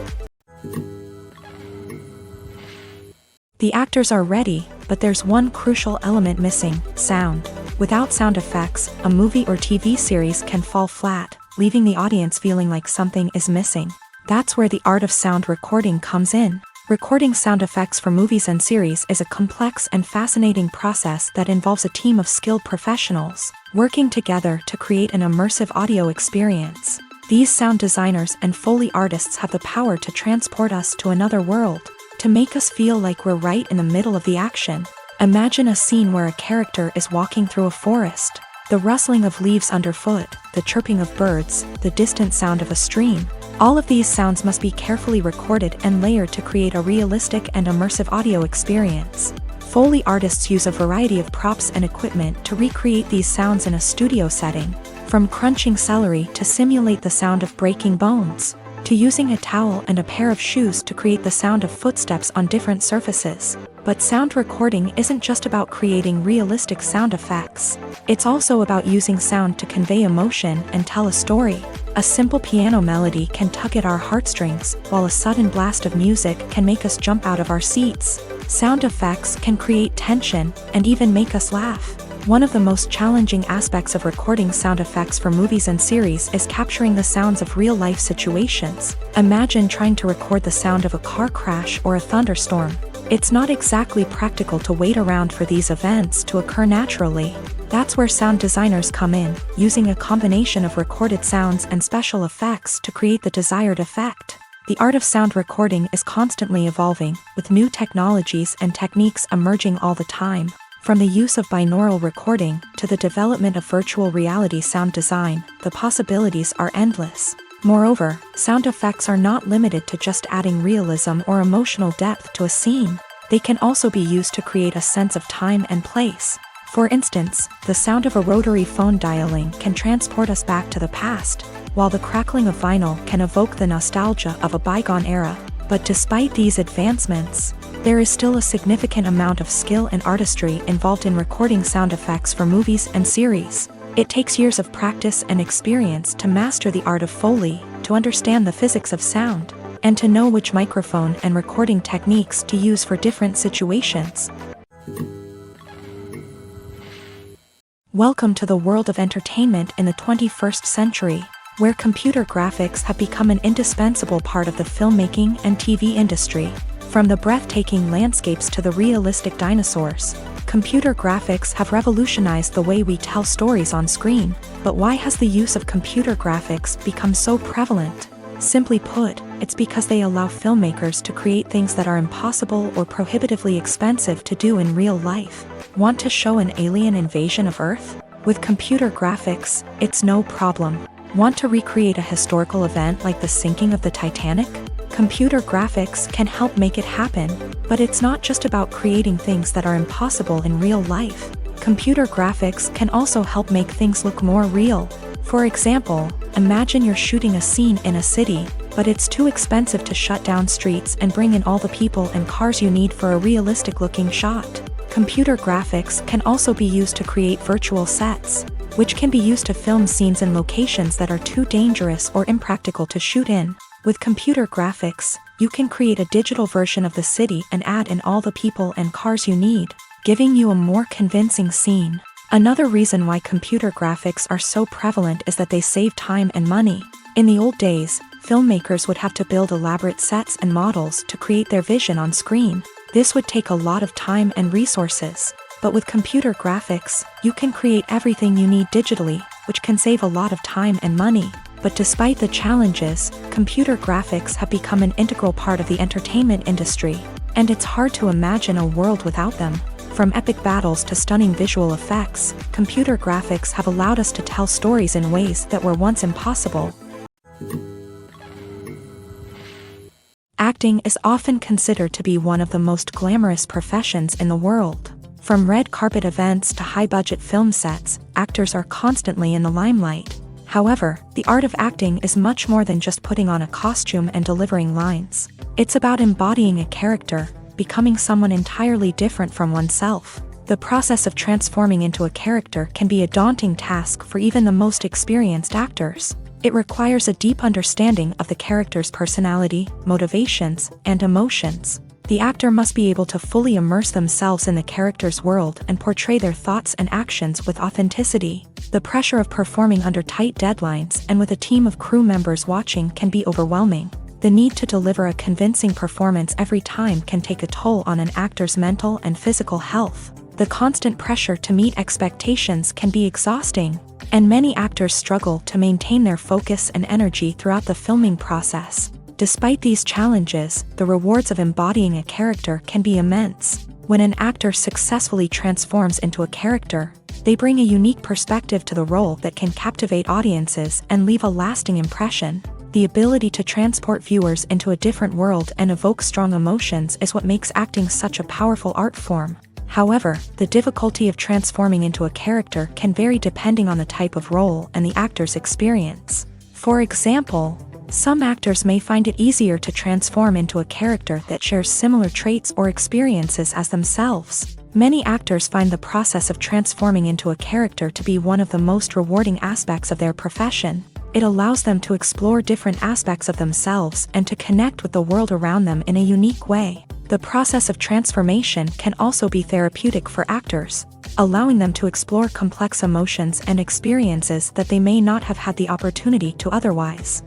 The actors are ready, but there's one crucial element missing: sound. Without sound effects, a movie or TV series can fall flat, leaving the audience feeling like something is missing. That's where the art of sound recording comes in. Recording sound effects for movies and series is a complex and fascinating process that involves a team of skilled professionals working together to create an immersive audio experience. These sound designers and Foley artists have the power to transport us to another world, to make us feel like we're right in the middle of the action. Imagine a scene where a character is walking through a forest. The rustling of leaves underfoot, the chirping of birds, the distant sound of a stream. All of these sounds must be carefully recorded and layered to create a realistic and immersive audio experience. Foley artists use a variety of props and equipment to recreate these sounds in a studio setting, from crunching celery to simulate the sound of breaking bones, to using a towel and a pair of shoes to create the sound of footsteps on different surfaces. But sound recording isn't just about creating realistic sound effects. It's also about using sound to convey emotion and tell a story. A simple piano melody can tug at our heartstrings, while a sudden blast of music can make us jump out of our seats. Sound effects can create tension and even make us laugh. One of the most challenging aspects of recording sound effects for movies and series is capturing the sounds of real-life situations. Imagine trying to record the sound of a car crash or a thunderstorm. It's not exactly practical to wait around for these events to occur naturally. That's where sound designers come in, using a combination of recorded sounds and special effects to create the desired effect. The art of sound recording is constantly evolving, with new technologies and techniques emerging all the time. From the use of binaural recording to the development of virtual reality sound design, the possibilities are endless. Moreover, sound effects are not limited to just adding realism or emotional depth to a scene. They can also be used to create a sense of time and place. For instance, the sound of a rotary phone dialing can transport us back to the past, while the crackling of vinyl can evoke the nostalgia of a bygone era. But despite these advancements, there is still a significant amount of skill and artistry involved in recording sound effects for movies and series. It takes years of practice and experience to master the art of Foley, to understand the physics of sound, and to know which microphone and recording techniques to use for different situations. Welcome to the world of entertainment in the 21st century, where computer graphics have become an indispensable part of the filmmaking and TV industry. From the breathtaking landscapes to the realistic dinosaurs, computer graphics have revolutionized the way we tell stories on screen. But why has the use of computer graphics become so prevalent? Simply put, it's because they allow filmmakers to create things that are impossible or prohibitively expensive to do in real life. Want to show an alien invasion of Earth? With computer graphics, it's no problem. Want to recreate a historical event like the sinking of the Titanic? Computer graphics can help make it happen, but it's not just about creating things that are impossible in real life. Computer graphics can also help make things look more real. For example, imagine you're shooting a scene in a city, but it's too expensive to shut down streets and bring in all the people and cars you need for a realistic-looking shot. Computer graphics can also be used to create virtual sets, which can be used to film scenes in locations that are too dangerous or impractical to shoot in. With computer graphics, you can create a digital version of the city and add in all the people and cars you need, giving you a more convincing scene. Another reason why computer graphics are so prevalent is that they save time and money. In the old days, filmmakers would have to build elaborate sets and models to create their vision on screen. This would take a lot of time and resources. But with computer graphics, you can create everything you need digitally, which can save a lot of time and money. But despite the challenges, computer graphics have become an integral part of the entertainment industry, and it's hard to imagine a world without them. From epic battles to stunning visual effects, computer graphics have allowed us to tell stories in ways that were once impossible. Acting is often considered to be one of the most glamorous professions in the world. From red carpet events to high-budget film sets, actors are constantly in the limelight. However, the art of acting is much more than just putting on a costume and delivering lines. It's about embodying a character, becoming someone entirely different from oneself. The process of transforming into a character can be a daunting task for even the most experienced actors. It requires a deep understanding of the character's personality, motivations, and emotions. The actor must be able to fully immerse themselves in the character's world and portray their thoughts and actions with authenticity. The pressure of performing under tight deadlines and with a team of crew members watching can be overwhelming. The need to deliver a convincing performance every time can take a toll on an actor's mental and physical health. The constant pressure to meet expectations can be exhausting, and many actors struggle to maintain their focus and energy throughout the filming process. Despite these challenges, the rewards of embodying a character can be immense. When an actor successfully transforms into a character, they bring a unique perspective to the role that can captivate audiences and leave a lasting impression. The ability to transport viewers into a different world and evoke strong emotions is what makes acting such a powerful art form. However, the difficulty of transforming into a character can vary depending on the type of role and the actor's experience. For example, some actors may find it easier to transform into a character that shares similar traits or experiences as themselves. Many actors find the process of transforming into a character to be one of the most rewarding aspects of their profession. It allows them to explore different aspects of themselves and to connect with the world around them in a unique way. The process of transformation can also be therapeutic for actors. allowing them to explore complex emotions and experiences that they may not have had the opportunity to otherwise.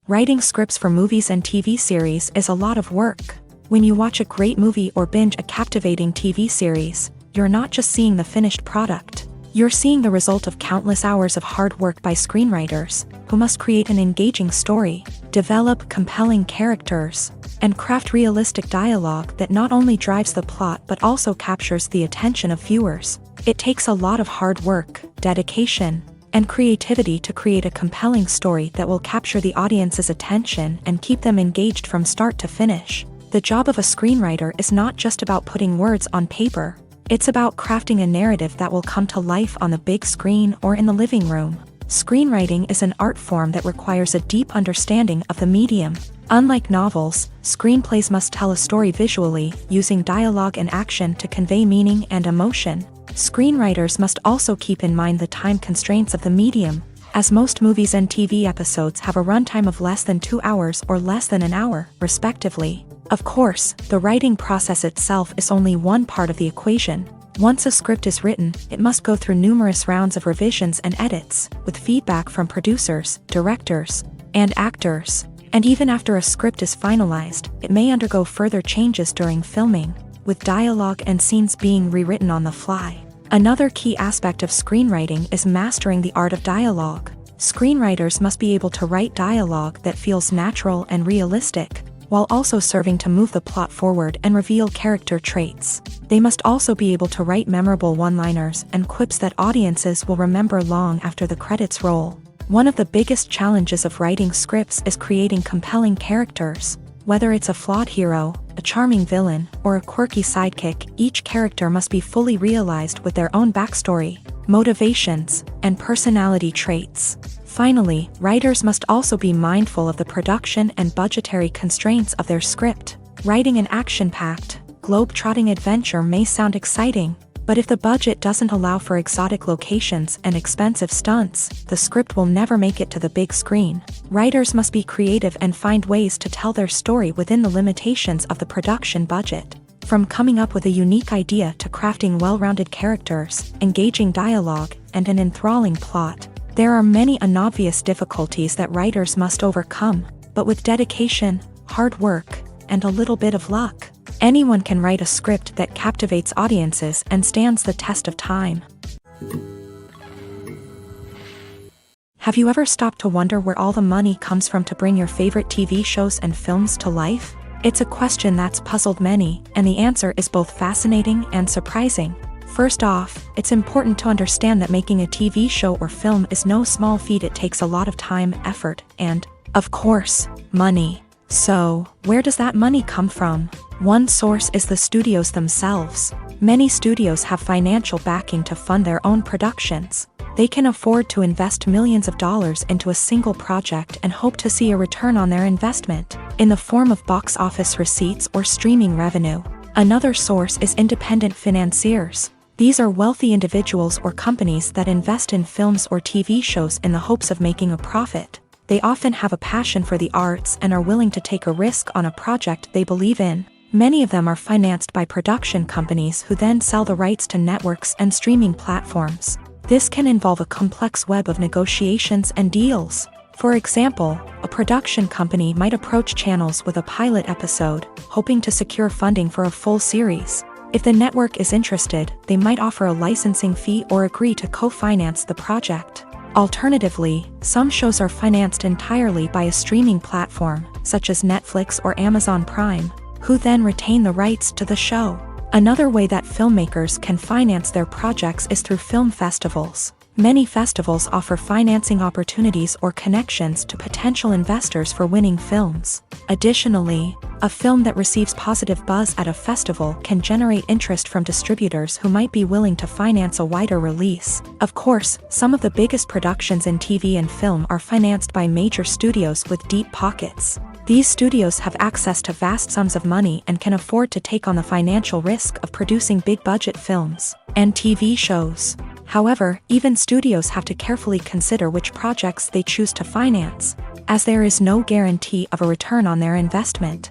Writing scripts for movies and TV series is a lot of work. When you watch a great movie or binge a captivating TV series, you're not just seeing the finished product. You're seeing the result of countless hours of hard work by screenwriters, who must create an engaging story, develop compelling characters, and craft realistic dialogue that not only drives the plot but also captures the attention of viewers. It takes a lot of hard work, dedication, and creativity to create a compelling story that will capture the audience's attention and keep them engaged from start to finish. The job of a screenwriter is not just about putting words on paper. It's about crafting a narrative that will come to life on the big screen or in the living room. Screenwriting is an art form that requires a deep understanding of the medium. Unlike novels, screenplays must tell a story visually, using dialogue and action to convey meaning and emotion. Screenwriters must also keep in mind the time constraints of the medium, as most movies and TV episodes have a runtime of less than 2 hours or less than an hour, respectively. Of course, the writing process itself is only one part of the equation. Once a script is written, it must go through numerous rounds of revisions and edits, with feedback from producers, directors, and actors. And even after a script is finalized, it may undergo further changes during filming, with dialogue and scenes being rewritten on the fly. Another key aspect of screenwriting is mastering the art of dialogue. Screenwriters must be able to write dialogue that feels natural and realistic, while also serving to move the plot forward and reveal character traits. They must also be able to write memorable one-liners and quips that audiences will remember long after the credits roll. One of the biggest challenges of writing scripts is creating compelling characters. Whether it's a flawed hero, a charming villain, or a quirky sidekick, each character must be fully realized with their own backstory, motivations, and personality traits. Finally, writers must also be mindful of the production and budgetary constraints of their script. Writing an action-packed, globe-trotting adventure may sound exciting, but if the budget doesn't allow for exotic locations and expensive stunts, the script will never make it to the big screen. Writers must be creative and find ways to tell their story within the limitations of the production budget. From coming up with a unique idea to crafting well-rounded characters, engaging dialogue, and an enthralling plot, there are many unobvious difficulties that writers must overcome, but with dedication, hard work, and a little bit of luck, anyone can write a script that captivates audiences and stands the test of time. Have you ever stopped to wonder where all the money comes from to bring your favorite TV shows and films to life? It's a question that's puzzled many, and the answer is both fascinating and surprising. First off, it's important to understand that making a TV show or film is no small feat. It takes a lot of time, effort, and, of course, money. So, where does that money come from? One source is the studios themselves. Many studios have financial backing to fund their own productions. They can afford to invest millions of dollars into a single project and hope to see a return on their investment, in the form of box office receipts or streaming revenue. Another source is independent financiers. These are wealthy individuals or companies that invest in films or TV shows in the hopes of making a profit. They often have a passion for the arts and are willing to take a risk on a project they believe in. Many of them are financed by production companies who then sell the rights to networks and streaming platforms. This can involve a complex web of negotiations and deals. For example, a production company might approach channels with a pilot episode, hoping to secure funding for a full series. If the network is interested, they might offer a licensing fee or agree to co-finance the project. Alternatively, some shows are financed entirely by a streaming platform, such as Netflix or Amazon Prime, who then retain the rights to the show. Another way that filmmakers can finance their projects is through film festivals. Many festivals offer financing opportunities or connections to potential investors for winning films. Additionally, a film that receives positive buzz at a festival can generate interest from distributors who might be willing to finance a wider release. Of course, some of the biggest productions in TV and film are financed by major studios with deep pockets. These studios have access to vast sums of money and can afford to take on the financial risk of producing big-budget films and TV shows. However, even studios have to carefully consider which projects they choose to finance, as there is no guarantee of a return on their investment.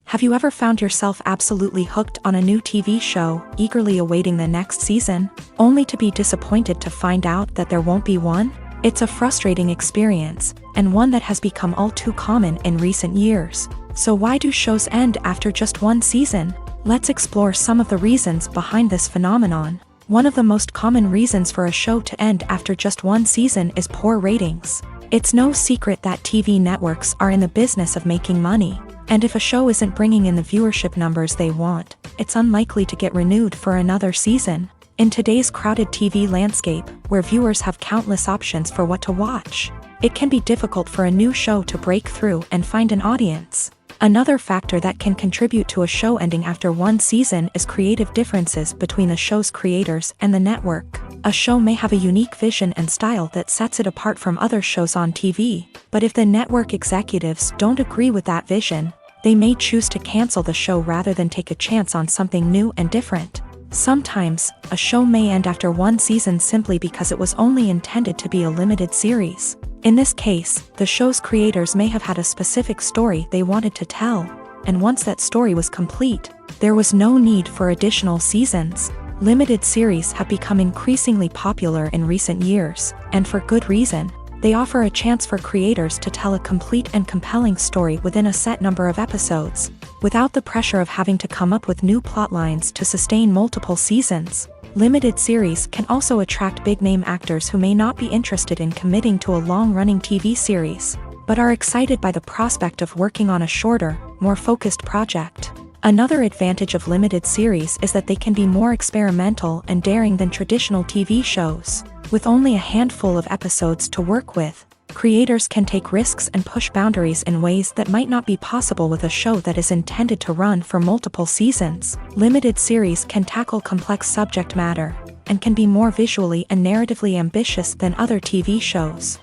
Have you ever found yourself absolutely hooked on a new TV show, eagerly awaiting the next season, only to be disappointed to find out that there won't be one? It's a frustrating experience, and one that has become all too common in recent years. So why do shows end after just one season? Let's explore some of the reasons behind this phenomenon. One of the most common reasons for a show to end after just one season is poor ratings. It's no secret that TV networks are in the business of making money. And if a show isn't bringing in the viewership numbers they want, it's unlikely to get renewed for another season. In today's crowded TV landscape, where viewers have countless options for what to watch, it can be difficult for a new show to break through and find an audience. Another factor that can contribute to a show ending after one season is creative differences between the show's creators and the network. A show may have a unique vision and style that sets it apart from other shows on TV, but if the network executives don't agree with that vision, they may choose to cancel the show rather than take a chance on something new and different. Sometimes, a show may end after one season simply because it was only intended to be a limited series. In this case, the show's creators may have had a specific story they wanted to tell, and once that story was complete, there was no need for additional seasons. Limited series have become increasingly popular in recent years, and for good reason. They offer a chance for creators to tell a complete and compelling story within a set number of episodes, without the pressure of having to come up with new plotlines to sustain multiple seasons. Limited series can also attract big-name actors who may not be interested in committing to a long-running TV series, but are excited by the prospect of working on a shorter, more focused project. Another advantage of limited series is that they can be more experimental and daring than traditional TV shows. With only a handful of episodes to work with, creators can take risks and push boundaries in ways that might not be possible with a show that is intended to run for multiple seasons. Limited series can tackle complex subject matter, and can be more visually and narratively ambitious than other TV shows.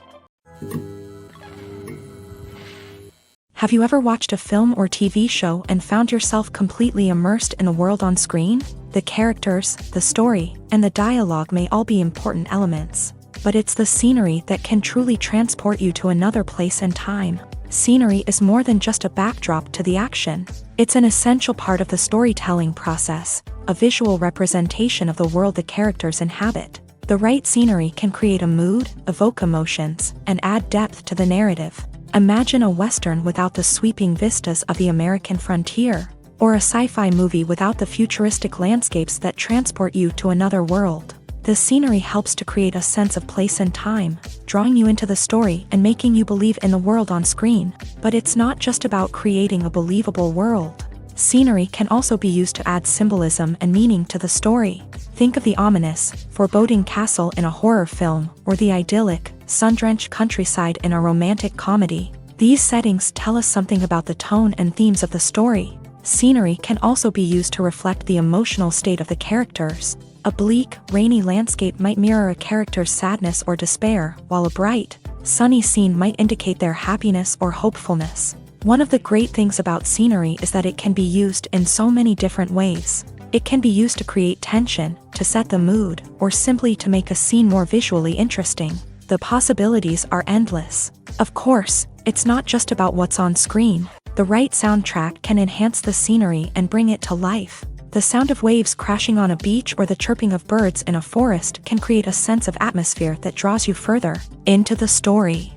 Have you ever watched a film or TV show and found yourself completely immersed in the world on screen? The characters, the story, and the dialogue may all be important elements, but it's the scenery that can truly transport you to another place and time. Scenery is more than just a backdrop to the action. It's an essential part of the storytelling process, a visual representation of the world the characters inhabit. The right scenery can create a mood, evoke emotions, and add depth to the narrative. Imagine a Western without the sweeping vistas of the American frontier, or a sci-fi movie without the futuristic landscapes that transport you to another world. The scenery helps to create a sense of place and time, drawing you into the story and making you believe in the world on screen. But it's not just about creating a believable world. Scenery can also be used to add symbolism and meaning to the story. Think of the ominous, foreboding castle in a horror film, or the idyllic, sun-drenched countryside in a romantic comedy. These settings tell us something about the tone and themes of the story. Scenery can also be used to reflect the emotional state of the characters. A bleak, rainy landscape might mirror a character's sadness or despair, while a bright, sunny scene might indicate their happiness or hopefulness. One of the great things about scenery is that it can be used in so many different ways. It can be used to create tension, to set the mood, or simply to make a scene more visually interesting. The possibilities are endless. Of course, it's not just about what's on screen. The right soundtrack can enhance the scenery and bring it to life. The sound of waves crashing on a beach or the chirping of birds in a forest can create a sense of atmosphere that draws you further into the story.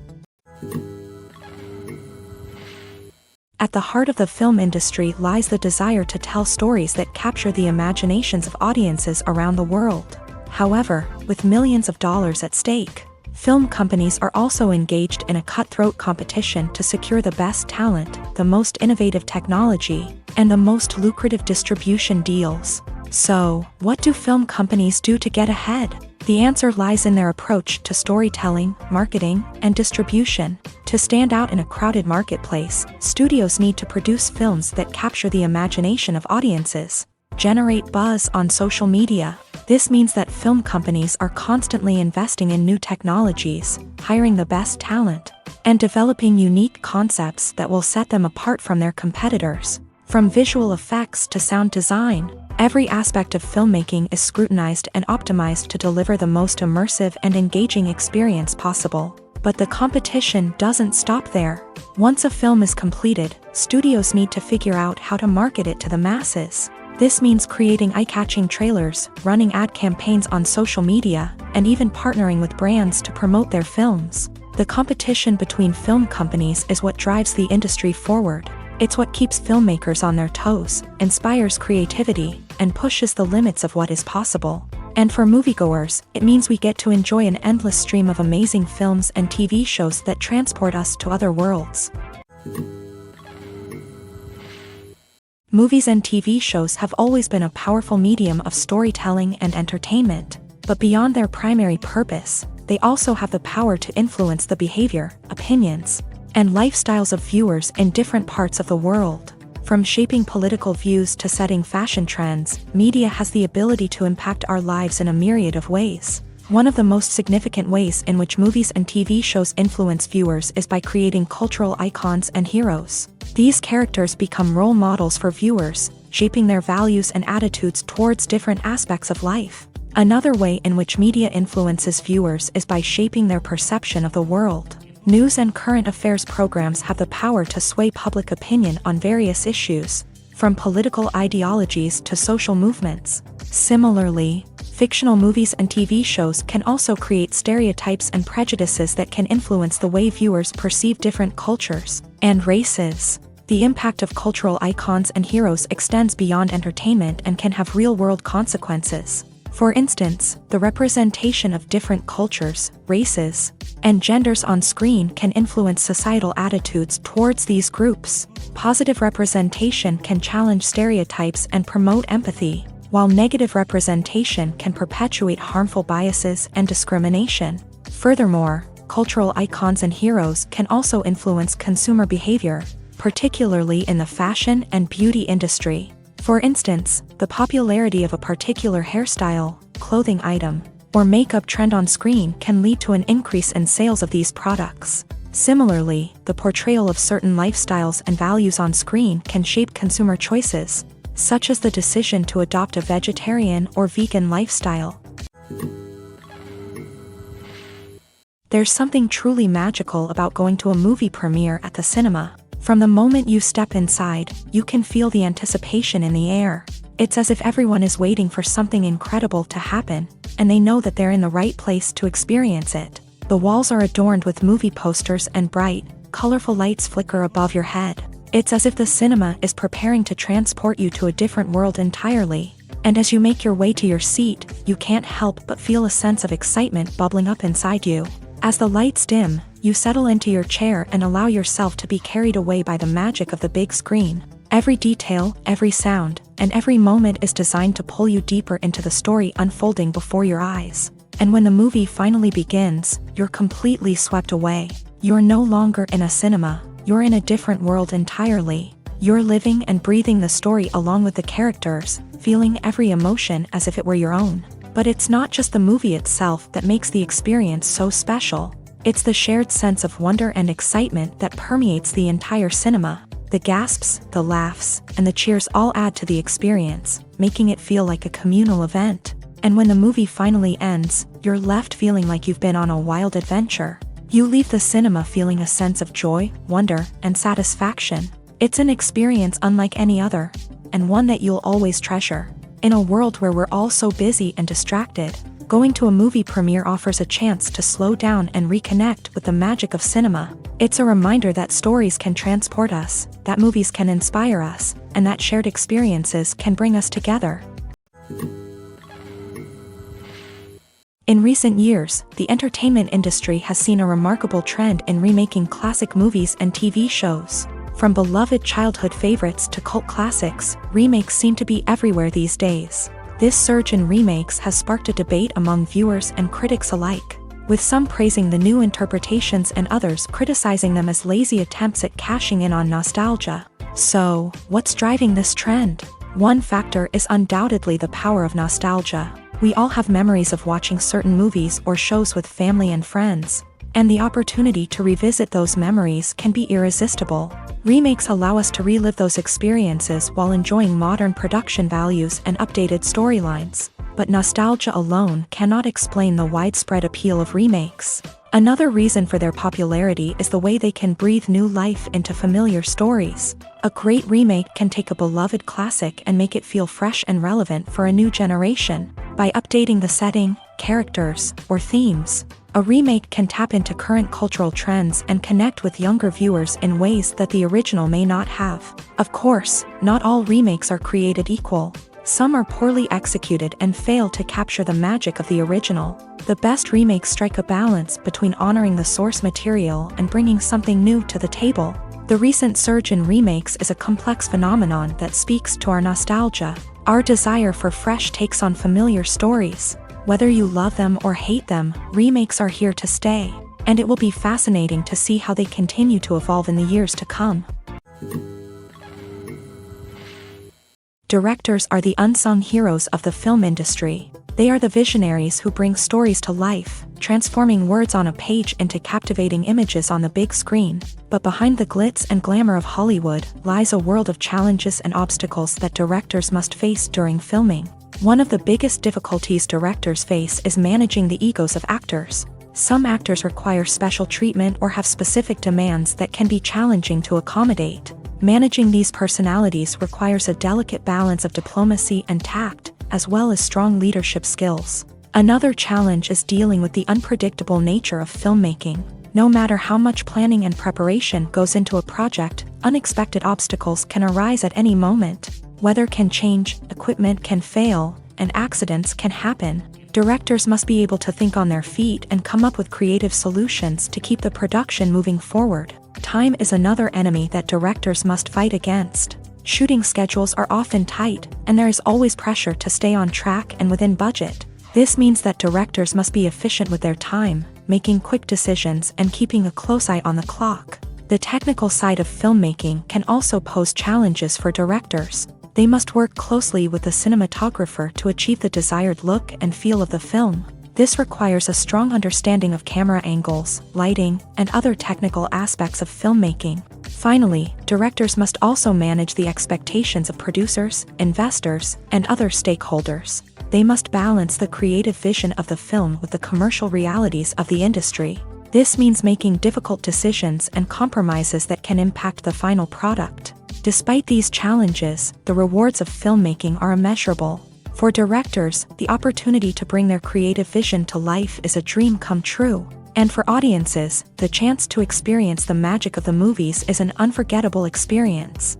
At the heart of the film industry lies the desire to tell stories that capture the imaginations of audiences around the world. However, with millions of dollars at stake, film companies are also engaged in a cutthroat competition to secure the best talent, the most innovative technology, and the most lucrative distribution deals. So, what do film companies do to get ahead? The answer lies in their approach to storytelling, marketing, and distribution. To stand out in a crowded marketplace, studios need to produce films that capture the imagination of audiences, generate buzz on social media. This means that film companies are constantly investing in new technologies, hiring the best talent, and developing unique concepts that will set them apart from their competitors. From visual effects to sound design, every aspect of filmmaking is scrutinized and optimized to deliver the most immersive and engaging experience possible. But the competition doesn't stop there. Once a film is completed, studios need to figure out how to market it to the masses. This means creating eye-catching trailers, running ad campaigns on social media, and even partnering with brands to promote their films. The competition between film companies is what drives the industry forward. It's what keeps filmmakers on their toes, inspires creativity, and pushes the limits of what is possible. And for moviegoers, it means we get to enjoy an endless stream of amazing films and TV shows that transport us to other worlds. Movies and TV shows have always been a powerful medium of storytelling and entertainment, but beyond their primary purpose, they also have the power to influence the behavior, opinions, and lifestyles of viewers in different parts of the world. From shaping political views to setting fashion trends, media has the ability to impact our lives in a myriad of ways. One of the most significant ways in which movies and TV shows influence viewers is by creating cultural icons and heroes. These characters become role models for viewers, shaping their values and attitudes towards different aspects of life. Another way in which media influences viewers is by shaping their perception of the world. News and current affairs programs have the power to sway public opinion on various issues, from political ideologies to social movements. Similarly, fictional movies and TV shows can also create stereotypes and prejudices that can influence the way viewers perceive different cultures and races. The impact of cultural icons and heroes extends beyond entertainment and can have real-world consequences. For instance, the representation of different cultures, races, and genders on screen can influence societal attitudes towards these groups. Positive representation can challenge stereotypes and promote empathy, while negative representation can perpetuate harmful biases and discrimination. Furthermore, cultural icons and heroes can also influence consumer behavior, particularly in the fashion and beauty industry. For instance, the popularity of a particular hairstyle, clothing item, or makeup trend on screen can lead to an increase in sales of these products. Similarly, the portrayal of certain lifestyles and values on screen can shape consumer choices, such as the decision to adopt a vegetarian or vegan lifestyle. There's something truly magical about going to a movie premiere at the cinema. From the moment you step inside, you can feel the anticipation in the air. It's as if everyone is waiting for something incredible to happen, and they know that they're in the right place to experience it. The walls are adorned with movie posters and bright, colorful lights flicker above your head. It's as if the cinema is preparing to transport you to a different world entirely. And as you make your way to your seat, you can't help but feel a sense of excitement bubbling up inside you. As the lights dim, you settle into your chair and allow yourself to be carried away by the magic of the big screen. Every detail, every sound, and every moment is designed to pull you deeper into the story unfolding before your eyes. And when the movie finally begins, you're completely swept away. You're no longer in a cinema, you're in a different world entirely. You're living and breathing the story along with the characters, feeling every emotion as if it were your own. But it's not just the movie itself that makes the experience so special. It's the shared sense of wonder and excitement that permeates the entire cinema. The gasps, the laughs, and the cheers all add to the experience, making it feel like a communal event. And when the movie finally ends, you're left feeling like you've been on a wild adventure. You leave the cinema feeling a sense of joy, wonder, and satisfaction. It's an experience unlike any other, and one that you'll always treasure. In a world where we're all so busy and distracted, going to a movie premiere offers a chance to slow down and reconnect with the magic of cinema. It's a reminder that stories can transport us, that movies can inspire us, and that shared experiences can bring us together. In recent years, the entertainment industry has seen a remarkable trend in remaking classic movies and TV shows. From beloved childhood favorites to cult classics, remakes seem to be everywhere these days. This surge in remakes has sparked a debate among viewers and critics alike, with some praising the new interpretations and others criticizing them as lazy attempts at cashing in on nostalgia. So, what's driving this trend? One factor is undoubtedly the power of nostalgia. We all have memories of watching certain movies or shows with family and friends, and the opportunity to revisit those memories can be irresistible. Remakes allow us to relive those experiences while enjoying modern production values and updated storylines. But nostalgia alone cannot explain the widespread appeal of remakes. Another reason for their popularity is the way they can breathe new life into familiar stories. A great remake can take a beloved classic and make it feel fresh and relevant for a new generation. By updating the setting, characters, or themes, a remake can tap into current cultural trends and connect with younger viewers in ways that the original may not have. Of course, not all remakes are created equal. Some are poorly executed and fail to capture the magic of the original. The best remakes strike a balance between honoring the source material and bringing something new to the table. The recent surge in remakes is a complex phenomenon that speaks to our nostalgia, our desire for fresh takes on familiar stories. Whether you love them or hate them, remakes are here to stay, and it will be fascinating to see how they continue to evolve in the years to come. Directors are the unsung heroes of the film industry. They are the visionaries who bring stories to life, transforming words on a page into captivating images on the big screen. But behind the glitz and glamour of Hollywood lies a world of challenges and obstacles that directors must face during filming. One of the biggest difficulties directors face is managing the egos of actors. Some actors require special treatment or have specific demands that can be challenging to accommodate. Managing these personalities requires a delicate balance of diplomacy and tact, as well as strong leadership skills. Another challenge is dealing with the unpredictable nature of filmmaking. No matter how much planning and preparation goes into a project, unexpected obstacles can arise at any moment. Weather can change, equipment can fail, and accidents can happen. Directors must be able to think on their feet and come up with creative solutions to keep the production moving forward. Time is another enemy that directors must fight against. Shooting schedules are often tight, and there is always pressure to stay on track and within budget. This means that directors must be efficient with their time, making quick decisions and keeping a close eye on the clock. The technical side of filmmaking can also pose challenges for directors. They must work closely with the cinematographer to achieve the desired look and feel of the film. This requires a strong understanding of camera angles, lighting, and other technical aspects of filmmaking. Finally, directors must also manage the expectations of producers, investors, and other stakeholders. They must balance the creative vision of the film with the commercial realities of the industry. This means making difficult decisions and compromises that can impact the final product. Despite these challenges, the rewards of filmmaking are immeasurable. For directors, the opportunity to bring their creative vision to life is a dream come true. And for audiences, the chance to experience the magic of the movies is an unforgettable experience.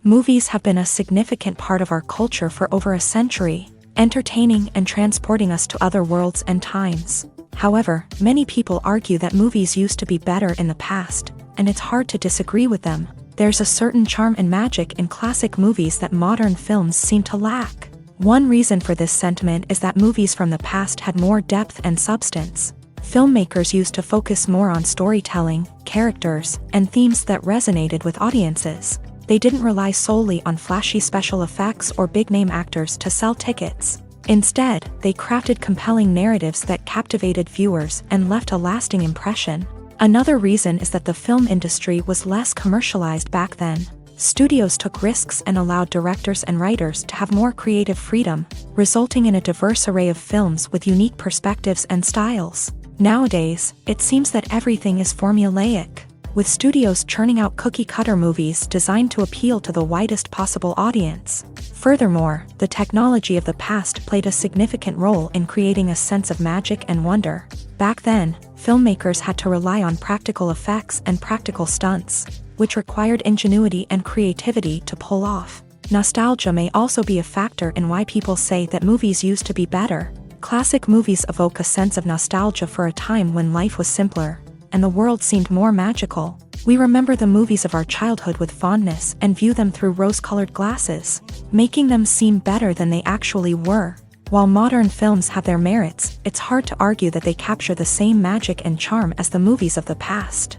Movies have been a significant part of our culture for over a century, entertaining and transporting us to other worlds and times. However, many people argue that movies used to be better in the past, and it's hard to disagree with them. There's a certain charm and magic in classic movies that modern films seem to lack. One reason for this sentiment is that movies from the past had more depth and substance. Filmmakers used to focus more on storytelling, characters, and themes that resonated with audiences. They didn't rely solely on flashy special effects or big-name actors to sell tickets. Instead, they crafted compelling narratives that captivated viewers and left a lasting impression. Another reason is that the film industry was less commercialized back then. Studios took risks and allowed directors and writers to have more creative freedom, resulting in a diverse array of films with unique perspectives and styles. Nowadays, it seems that everything is formulaic, with studios churning out cookie-cutter movies designed to appeal to the widest possible audience. Furthermore, the technology of the past played a significant role in creating a sense of magic and wonder. Back then, filmmakers had to rely on practical effects and practical stunts, which required ingenuity and creativity to pull off. Nostalgia may also be a factor in why people say that movies used to be better. Classic movies evoke a sense of nostalgia for a time when life was simpler, and the world seemed more magical. We remember the movies of our childhood with fondness and view them through rose-colored glasses, making them seem better than they actually were. While modern films have their merits, it's hard to argue that they capture the same magic and charm as the movies of the past.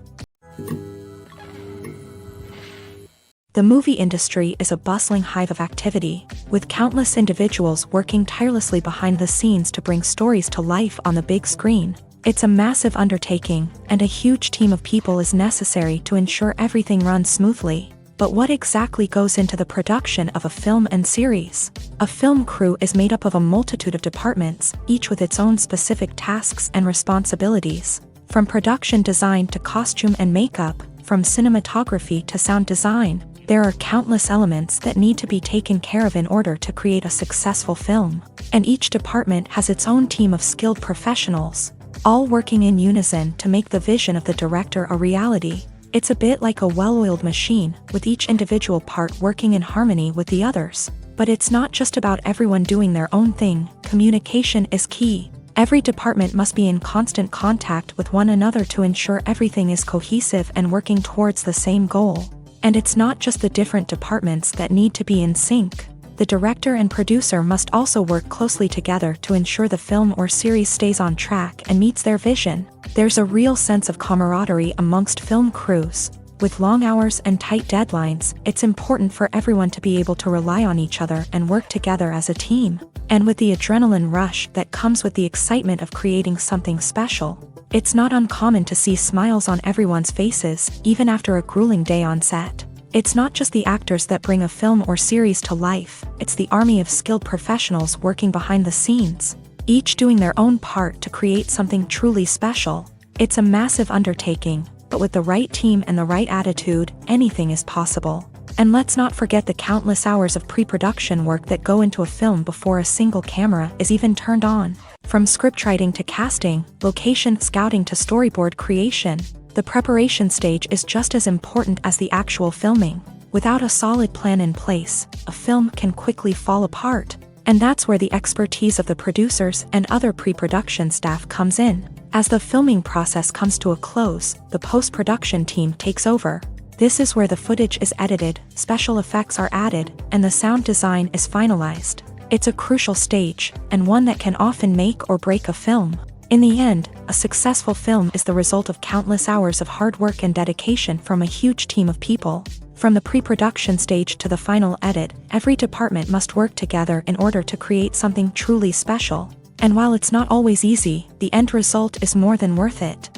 The movie industry is a bustling hive of activity, with countless individuals working tirelessly behind the scenes to bring stories to life on the big screen. It's a massive undertaking, and a huge team of people is necessary to ensure everything runs smoothly. But what exactly goes into the production of a film and series? A film crew is made up of a multitude of departments, each with its own specific tasks and responsibilities. From production design to costume and makeup, from cinematography to sound design, there are countless elements that need to be taken care of in order to create a successful film. And each department has its own team of skilled professionals, all working in unison to make the vision of the director a reality. It's a bit like a well-oiled machine, with each individual part working in harmony with the others. But it's not just about everyone doing their own thing. Communication is key. Every department must be in constant contact with one another to ensure everything is cohesive and working towards the same goal. And it's not just the different departments that need to be in sync. The director and producer must also work closely together to ensure the film or series stays on track and meets their vision. There's a real sense of camaraderie amongst film crews. With long hours and tight deadlines, it's important for everyone to be able to rely on each other and work together as a team. And with the adrenaline rush that comes with the excitement of creating something special, it's not uncommon to see smiles on everyone's faces, even after a grueling day on set. It's not just the actors that bring a film or series to life, it's the army of skilled professionals working behind the scenes, each doing their own part to create something truly special. It's a massive undertaking, but with the right team and the right attitude, anything is possible. And let's not forget the countless hours of pre-production work that go into a film before a single camera is even turned on. From scriptwriting to casting, location scouting to storyboard creation, the preparation stage is just as important as the actual filming. Without a solid plan in place, a film can quickly fall apart. And that's where the expertise of the producers and other pre-production staff comes in. As the filming process comes to a close, the post-production team takes over. This is where the footage is edited, special effects are added, and the sound design is finalized. It's a crucial stage, and one that can often make or break a film. In the end, a successful film is the result of countless hours of hard work and dedication from a huge team of people. From the pre-production stage to the final edit, every department must work together in order to create something truly special. And while it's not always easy, the end result is more than worth it.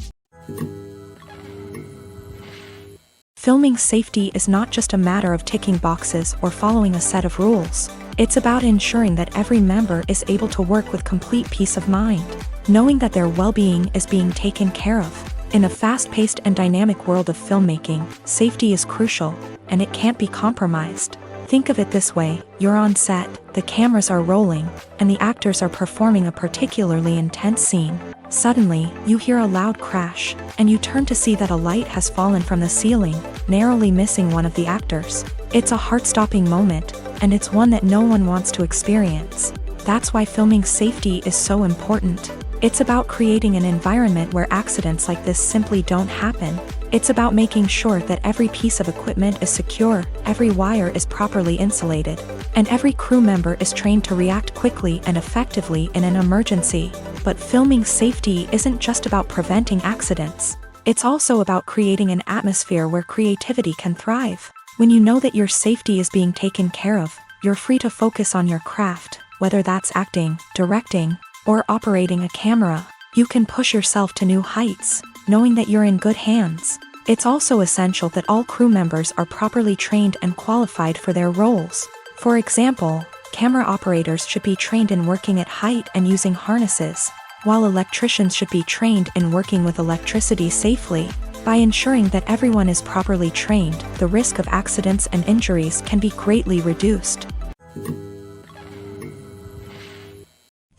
Filming safety is not just a matter of ticking boxes or following a set of rules. It's about ensuring that every member is able to work with complete peace of mind, knowing that their well-being is being taken care of. In a fast-paced and dynamic world of filmmaking, safety is crucial, and it can't be compromised. Think of it this way: you're on set, the cameras are rolling, and the actors are performing a particularly intense scene. Suddenly, you hear a loud crash, and you turn to see that a light has fallen from the ceiling, narrowly missing one of the actors. It's a heart-stopping moment, and it's one that no one wants to experience. That's why filming safety is so important. It's about creating an environment where accidents like this simply don't happen. It's about making sure that every piece of equipment is secure, every wire is properly insulated, and every crew member is trained to react quickly and effectively in an emergency. But filming safety isn't just about preventing accidents. It's also about creating an atmosphere where creativity can thrive. When you know that your safety is being taken care of, you're free to focus on your craft, whether that's acting, directing, or operating a camera. You can push yourself to new heights, knowing that you're in good hands. It's also essential that all crew members are properly trained and qualified for their roles. For example, camera operators should be trained in working at height and using harnesses, while electricians should be trained in working with electricity safely. By ensuring that everyone is properly trained, the risk of accidents and injuries can be greatly reduced.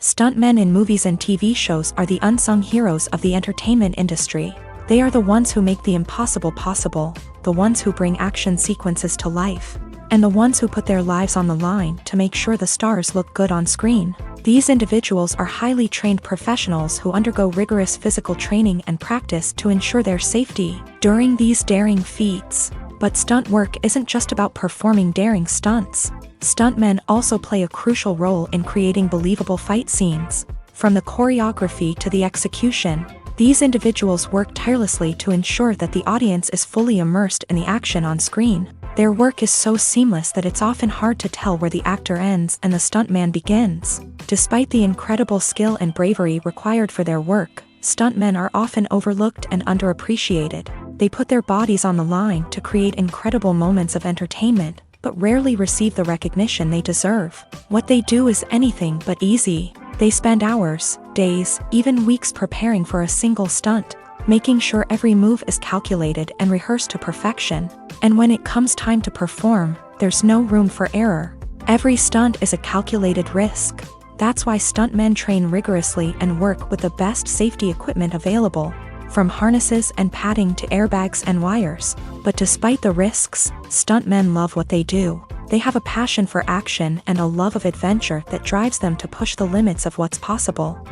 Stuntmen in movies and TV shows are the unsung heroes of the entertainment industry. They are the ones who make the impossible possible, the ones who bring action sequences to life, and the ones who put their lives on the line to make sure the stars look good on screen. These individuals are highly trained professionals who undergo rigorous physical training and practice to ensure their safety during these daring feats. But stunt work isn't just about performing daring stunts. Stuntmen also play a crucial role in creating believable fight scenes. From the choreography to the execution, these individuals work tirelessly to ensure that the audience is fully immersed in the action on screen. Their work is so seamless that it's often hard to tell where the actor ends and the stuntman begins. Despite the incredible skill and bravery required for their work, stuntmen are often overlooked and underappreciated. They put their bodies on the line to create incredible moments of entertainment, but rarely receive the recognition they deserve. What they do is anything but easy. They spend hours, days, even weeks preparing for a single stunt, making sure every move is calculated and rehearsed to perfection. And when it comes time to perform, there's no room for error. Every stunt is a calculated risk. That's why stuntmen train rigorously and work with the best safety equipment available, from harnesses and padding to airbags and wires. But despite the risks, stuntmen love what they do. They have a passion for action and a love of adventure that drives them to push the limits of what's possible.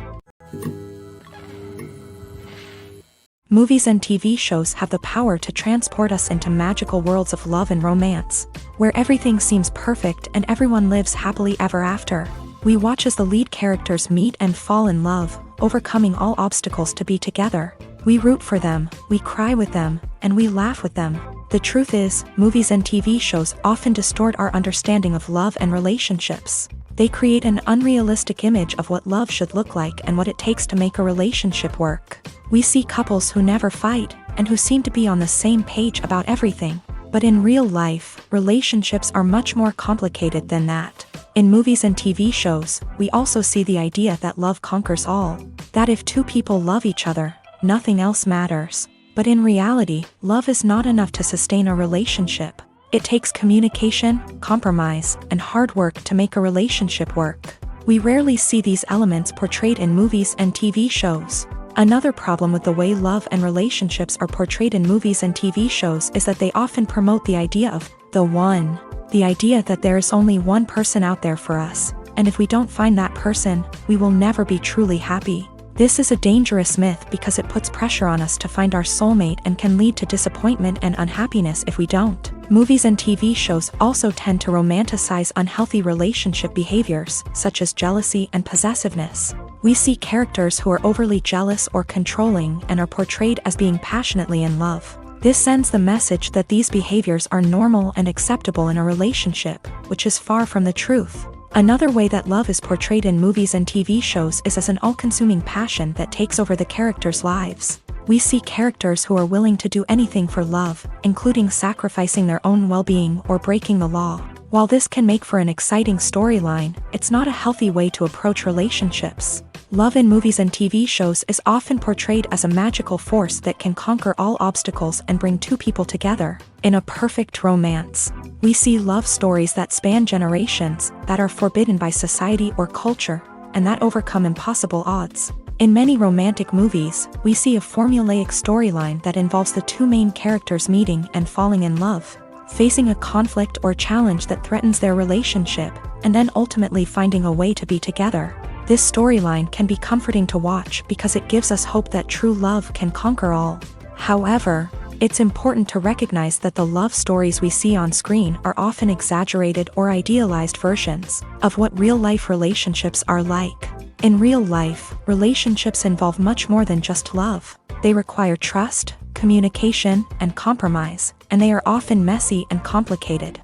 Movies and TV shows have the power to transport us into magical worlds of love and romance, where everything seems perfect and everyone lives happily ever after. We watch as the lead characters meet and fall in love, overcoming all obstacles to be together. We root for them, we cry with them, and we laugh with them. The truth is, movies and TV shows often distort our understanding of love and relationships. They create an unrealistic image of what love should look like and what it takes to make a relationship work. We see couples who never fight, and who seem to be on the same page about everything. But in real life, relationships are much more complicated than that. In movies and TV shows, we also see the idea that love conquers all. That if two people love each other, nothing else matters. But in reality, love is not enough to sustain a relationship. It takes communication, compromise, and hard work to make a relationship work. We rarely see these elements portrayed in movies and TV shows. Another problem with the way love and relationships are portrayed in movies and TV shows is that they often promote the idea of the one. The idea that there is only one person out there for us, and if we don't find that person, we will never be truly happy. This is a dangerous myth because it puts pressure on us to find our soulmate and can lead to disappointment and unhappiness if we don't. Movies and TV shows also tend to romanticize unhealthy relationship behaviors, such as jealousy and possessiveness. We see characters who are overly jealous or controlling and are portrayed as being passionately in love. This sends the message that these behaviors are normal and acceptable in a relationship, which is far from the truth. Another way that love is portrayed in movies and TV shows is as an all-consuming passion that takes over the characters' lives. We see characters who are willing to do anything for love, including sacrificing their own well-being or breaking the law. While this can make for an exciting storyline, it's not a healthy way to approach relationships. Love in movies and TV shows is often portrayed as a magical force that can conquer all obstacles and bring two people together. In a perfect romance, we see love stories that span generations, that are forbidden by society or culture, and that overcome impossible odds. In many romantic movies, we see a formulaic storyline that involves the two main characters meeting and falling in love, facing a conflict or challenge that threatens their relationship, and then ultimately finding a way to be together. This storyline can be comforting to watch because it gives us hope that true love can conquer all. However, it's important to recognize that the love stories we see on screen are often exaggerated or idealized versions of what real-life relationships are like. In real life, relationships involve much more than just love. They require trust, communication, and compromise, and they are often messy and complicated.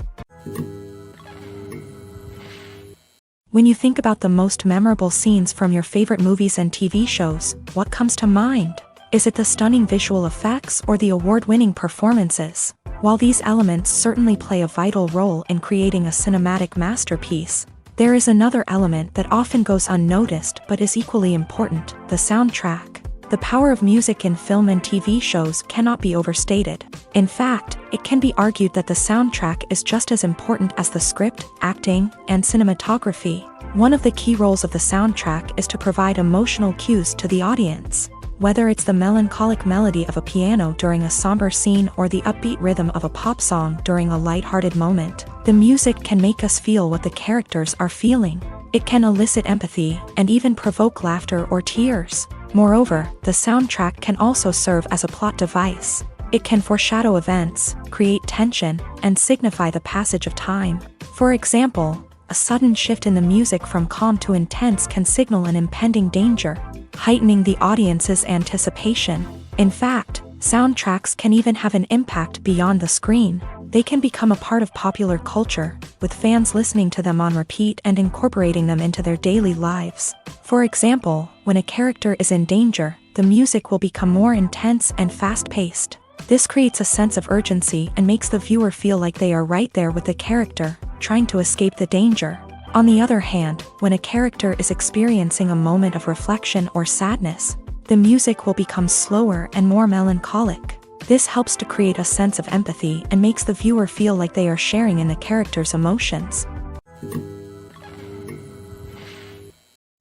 When you think about the most memorable scenes from your favorite movies and TV shows, what comes to mind? Is it the stunning visual effects or the award-winning performances? While these elements certainly play a vital role in creating a cinematic masterpiece, there is another element that often goes unnoticed but is equally important: the soundtrack. The power of music in film and TV shows cannot be overstated. In fact, it can be argued that the soundtrack is just as important as the script, acting, and cinematography. One of the key roles of the soundtrack is to provide emotional cues to the audience. Whether it's the melancholic melody of a piano during a somber scene or the upbeat rhythm of a pop song during a light-hearted moment, the music can make us feel what the characters are feeling. It can elicit empathy and even provoke laughter or tears. Moreover, the soundtrack can also serve as a plot device. It can foreshadow events, create tension, and signify the passage of time. For example, a sudden shift in the music from calm to intense can signal an impending danger, heightening the audience's anticipation. In fact, soundtracks can even have an impact beyond the screen. They can become a part of popular culture, with fans listening to them on repeat and incorporating them into their daily lives. For example, when a character is in danger, the music will become more intense and fast-paced. This creates a sense of urgency and makes the viewer feel like they are right there with the character, trying to escape the danger. On the other hand, when a character is experiencing a moment of reflection or sadness, the music will become slower and more melancholic. This helps to create a sense of empathy and makes the viewer feel like they are sharing in the character's emotions.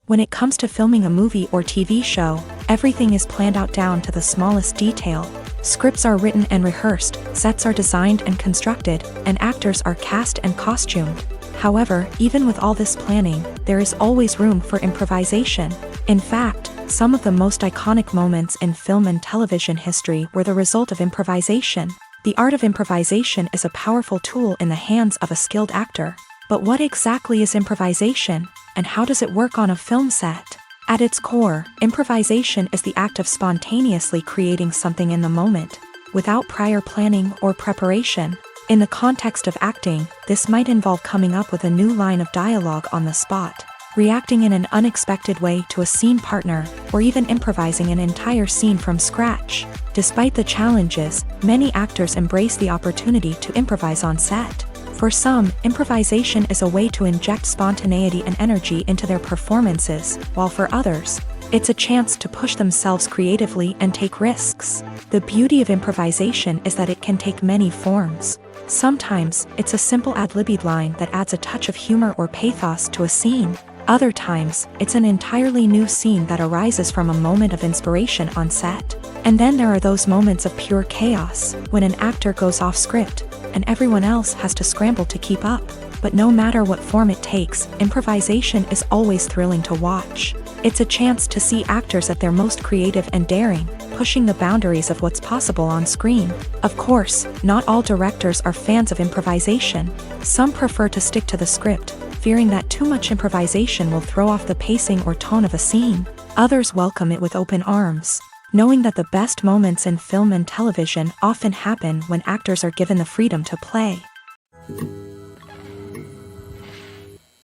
When it comes to filming a movie or TV show, everything is planned out down to the smallest detail. Scripts are written and rehearsed, sets are designed and constructed, and actors are cast and costumed. However, even with all this planning, there is always room for improvisation. In fact, some of the most iconic moments in film and television history were the result of improvisation. The art of improvisation is a powerful tool in the hands of a skilled actor. But what exactly is improvisation, and how does it work on a film set? At its core, improvisation is the act of spontaneously creating something in the moment, without prior planning or preparation. In the context of acting, this might involve coming up with a new line of dialogue on the spot, reacting in an unexpected way to a scene partner, or even improvising an entire scene from scratch. Despite the challenges, many actors embrace the opportunity to improvise on set. For some, improvisation is a way to inject spontaneity and energy into their performances, while for others, it's a chance to push themselves creatively and take risks. The beauty of improvisation is that it can take many forms. Sometimes, it's a simple ad-libbed line that adds a touch of humor or pathos to a scene. Other times, it's an entirely new scene that arises from a moment of inspiration on set. And then there are those moments of pure chaos, when an actor goes off script, and everyone else has to scramble to keep up. But no matter what form it takes, improvisation is always thrilling to watch. It's a chance to see actors at their most creative and daring, pushing the boundaries of what's possible on screen. Of course, not all directors are fans of improvisation. Some prefer to stick to the script, fearing that too much improvisation will throw off the pacing or tone of a scene. Others welcome it with open arms, knowing that the best moments in film and television often happen when actors are given the freedom to play.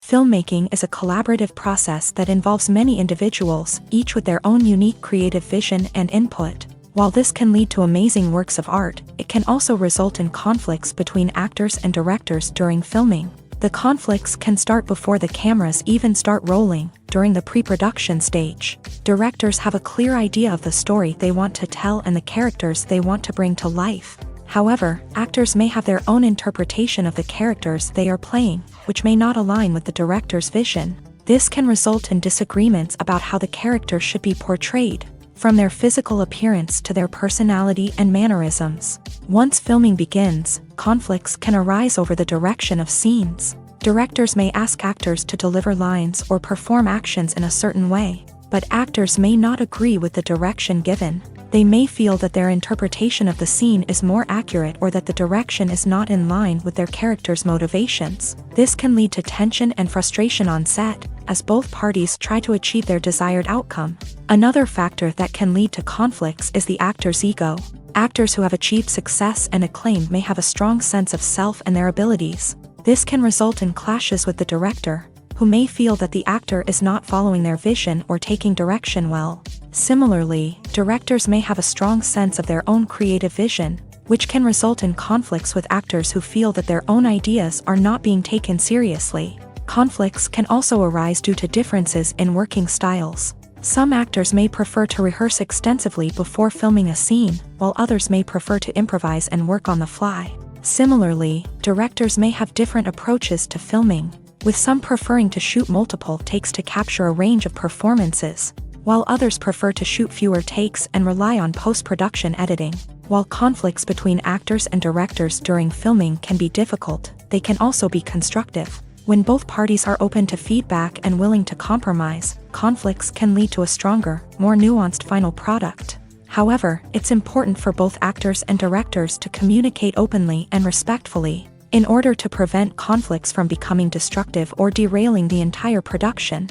Filmmaking is a collaborative process that involves many individuals, each with their own unique creative vision and input. While this can lead to amazing works of art, it can also result in conflicts between actors and directors during filming. The conflicts can start before the cameras even start rolling, during the pre-production stage. Directors have a clear idea of the story they want to tell and the characters they want to bring to life. However, actors may have their own interpretation of the characters they are playing, which may not align with the director's vision. This can result in disagreements about how the character should be portrayed, from their physical appearance to their personality and mannerisms. Once filming begins, conflicts can arise over the direction of scenes. Directors may ask actors to deliver lines or perform actions in a certain way, but actors may not agree with the direction given. They may feel that their interpretation of the scene is more accurate or that the direction is not in line with their character's motivations. This can lead to tension and frustration on set, as both parties try to achieve their desired outcome. Another factor that can lead to conflicts is the actor's ego. Actors who have achieved success and acclaim may have a strong sense of self and their abilities. This can result in clashes with the director, who may feel that the actor is not following their vision or taking direction well. Similarly, directors may have a strong sense of their own creative vision, which can result in conflicts with actors who feel that their own ideas are not being taken seriously. Conflicts can also arise due to differences in working styles. Some actors may prefer to rehearse extensively before filming a scene, while others may prefer to improvise and work on the fly. Similarly, directors may have different approaches to filming, with some preferring to shoot multiple takes to capture a range of performances, while others prefer to shoot fewer takes and rely on post-production editing. While conflicts between actors and directors during filming can be difficult, they can also be constructive. When both parties are open to feedback and willing to compromise, conflicts can lead to a stronger, more nuanced final product. However, it's important for both actors and directors to communicate openly and respectfully, in order to prevent conflicts from becoming destructive or derailing the entire production.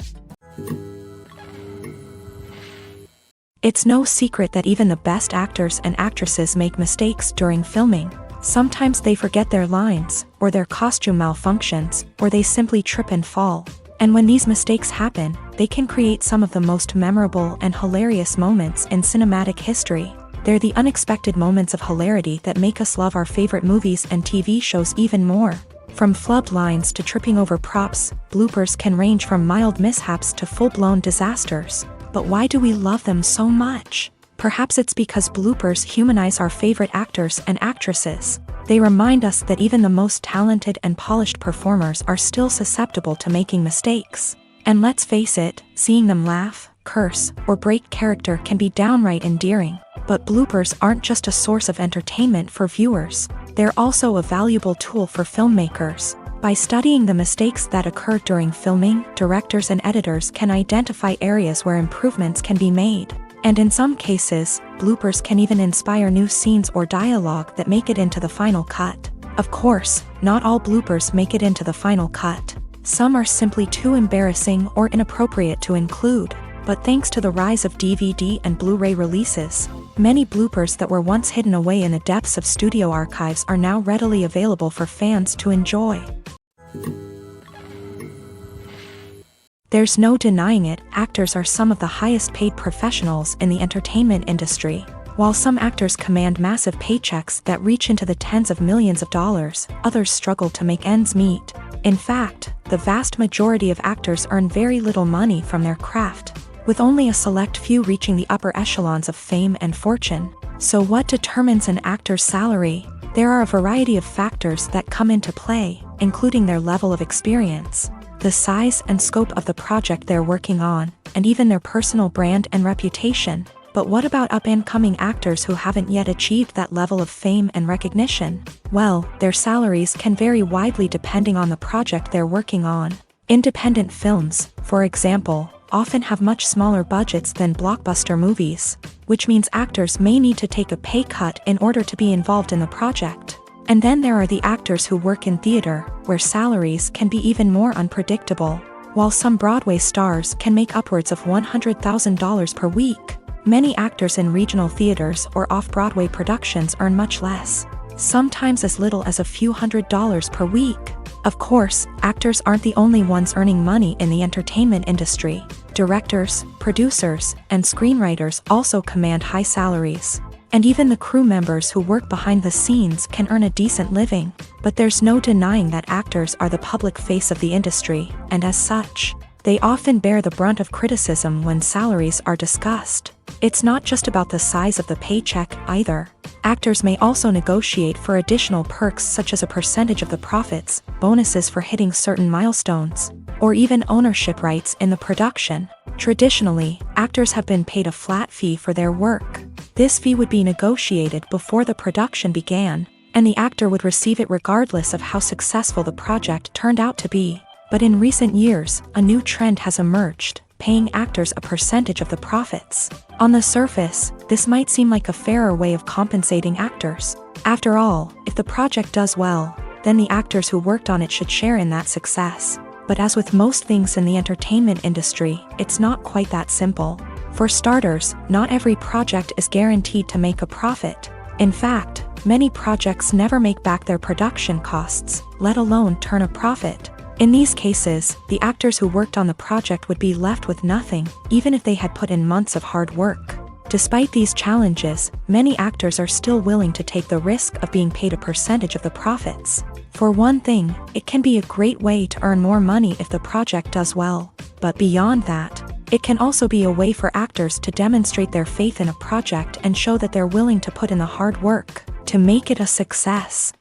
It's no secret that even the best actors and actresses make mistakes during filming. Sometimes they forget their lines, or their costume malfunctions, or they simply trip and fall. And when these mistakes happen, they can create some of the most memorable and hilarious moments in cinematic history. They're the unexpected moments of hilarity that make us love our favorite movies and TV shows even more. From flubbed lines to tripping over props, bloopers can range from mild mishaps to full-blown disasters. But why do we love them so much? Perhaps it's because bloopers humanize our favorite actors and actresses. They remind us that even the most talented and polished performers are still susceptible to making mistakes. And let's face it, seeing them laugh, curse, or break character can be downright endearing. But bloopers aren't just a source of entertainment for viewers. They're also a valuable tool for filmmakers. By studying the mistakes that occur during filming, directors and editors can identify areas where improvements can be made. And in some cases, bloopers can even inspire new scenes or dialogue that make it into the final cut. Of course, not all bloopers make it into the final cut. Some are simply too embarrassing or inappropriate to include. But thanks to the rise of DVD and Blu-ray releases, many bloopers that were once hidden away in the depths of studio archives are now readily available for fans to enjoy. There's no denying it, actors are some of the highest paid professionals in the entertainment industry. While some actors command massive paychecks that reach into the tens of millions of dollars, others struggle to make ends meet. In fact, the vast majority of actors earn very little money from their craft, with only a select few reaching the upper echelons of fame and fortune. So what determines an actor's salary? There are a variety of factors that come into play, including their level of experience, the size and scope of the project they're working on, and even their personal brand and reputation. But what about up-and-coming actors who haven't yet achieved that level of fame and recognition? Well, their salaries can vary widely depending on the project they're working on. Independent films, for example, often have much smaller budgets than blockbuster movies, which means actors may need to take a pay cut in order to be involved in the project. And then there are the actors who work in theater, where salaries can be even more unpredictable. While some Broadway stars can make upwards of $100,000 per week, many actors in regional theaters or off-Broadway productions earn much less, sometimes as little as a few $100s per week. Of course, actors aren't the only ones earning money in the entertainment industry. Directors, producers, and screenwriters also command high salaries. And even the crew members who work behind the scenes can earn a decent living. But there's no denying that actors are the public face of the industry, and as such, they often bear the brunt of criticism when salaries are discussed. It's not just about the size of the paycheck, either. Actors may also negotiate for additional perks such as a percentage of the profits, bonuses for hitting certain milestones, or even ownership rights in the production. Traditionally, actors have been paid a flat fee for their work. This fee would be negotiated before the production began, and the actor would receive it regardless of how successful the project turned out to be. But in recent years, a new trend has emerged, paying actors a percentage of the profits. On the surface, this might seem like a fairer way of compensating actors. After all, if the project does well, then the actors who worked on it should share in that success. But as with most things in the entertainment industry, it's not quite that simple. For starters, not every project is guaranteed to make a profit. In fact, many projects never make back their production costs, let alone turn a profit. In these cases, the actors who worked on the project would be left with nothing, even if they had put in months of hard work. Despite these challenges, many actors are still willing to take the risk of being paid a percentage of the profits. For one thing, it can be a great way to earn more money if the project does well. But beyond that, it can also be a way for actors to demonstrate their faith in a project and show that they're willing to put in the hard work to make it a success.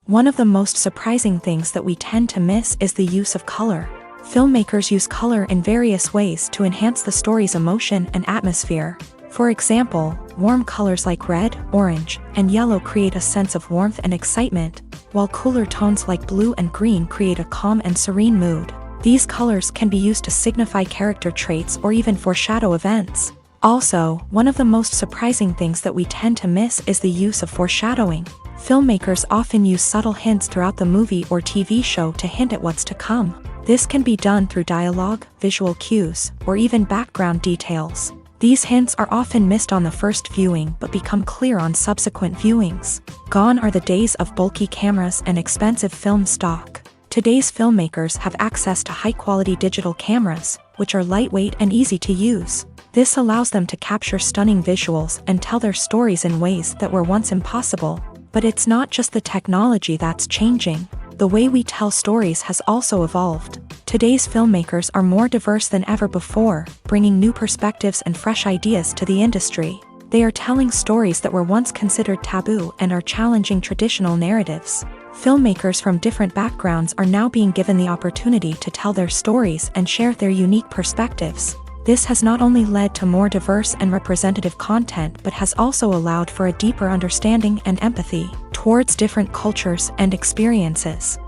One of the most surprising things that we tend to miss is the use of color. Filmmakers use color in various ways to enhance the story's emotion and atmosphere. For example, warm colors like red, orange, and yellow create a sense of warmth and excitement, while cooler tones like blue and green create a calm and serene mood. These colors can be used to signify character traits or even foreshadow events. Also, one of the most surprising things that we tend to miss is the use of foreshadowing. Filmmakers often use subtle hints throughout the movie or TV show to hint at what's to come. This can be done through dialogue, visual cues, or even background details. These hints are often missed on the first viewing but become clear on subsequent viewings. Gone are the days of bulky cameras and expensive film stock. Today's filmmakers have access to high-quality digital cameras, which are lightweight and easy to use. This allows them to capture stunning visuals and tell their stories in ways that were once impossible. But it's not just the technology that's changing. The way we tell stories has also evolved. Today's filmmakers are more diverse than ever before, bringing new perspectives and fresh ideas to the industry. They are telling stories that were once considered taboo and are challenging traditional narratives. Filmmakers from different backgrounds are now being given the opportunity to tell their stories and share their unique perspectives. This has not only led to more diverse and representative content but has also allowed for a deeper understanding and empathy towards different cultures and experiences.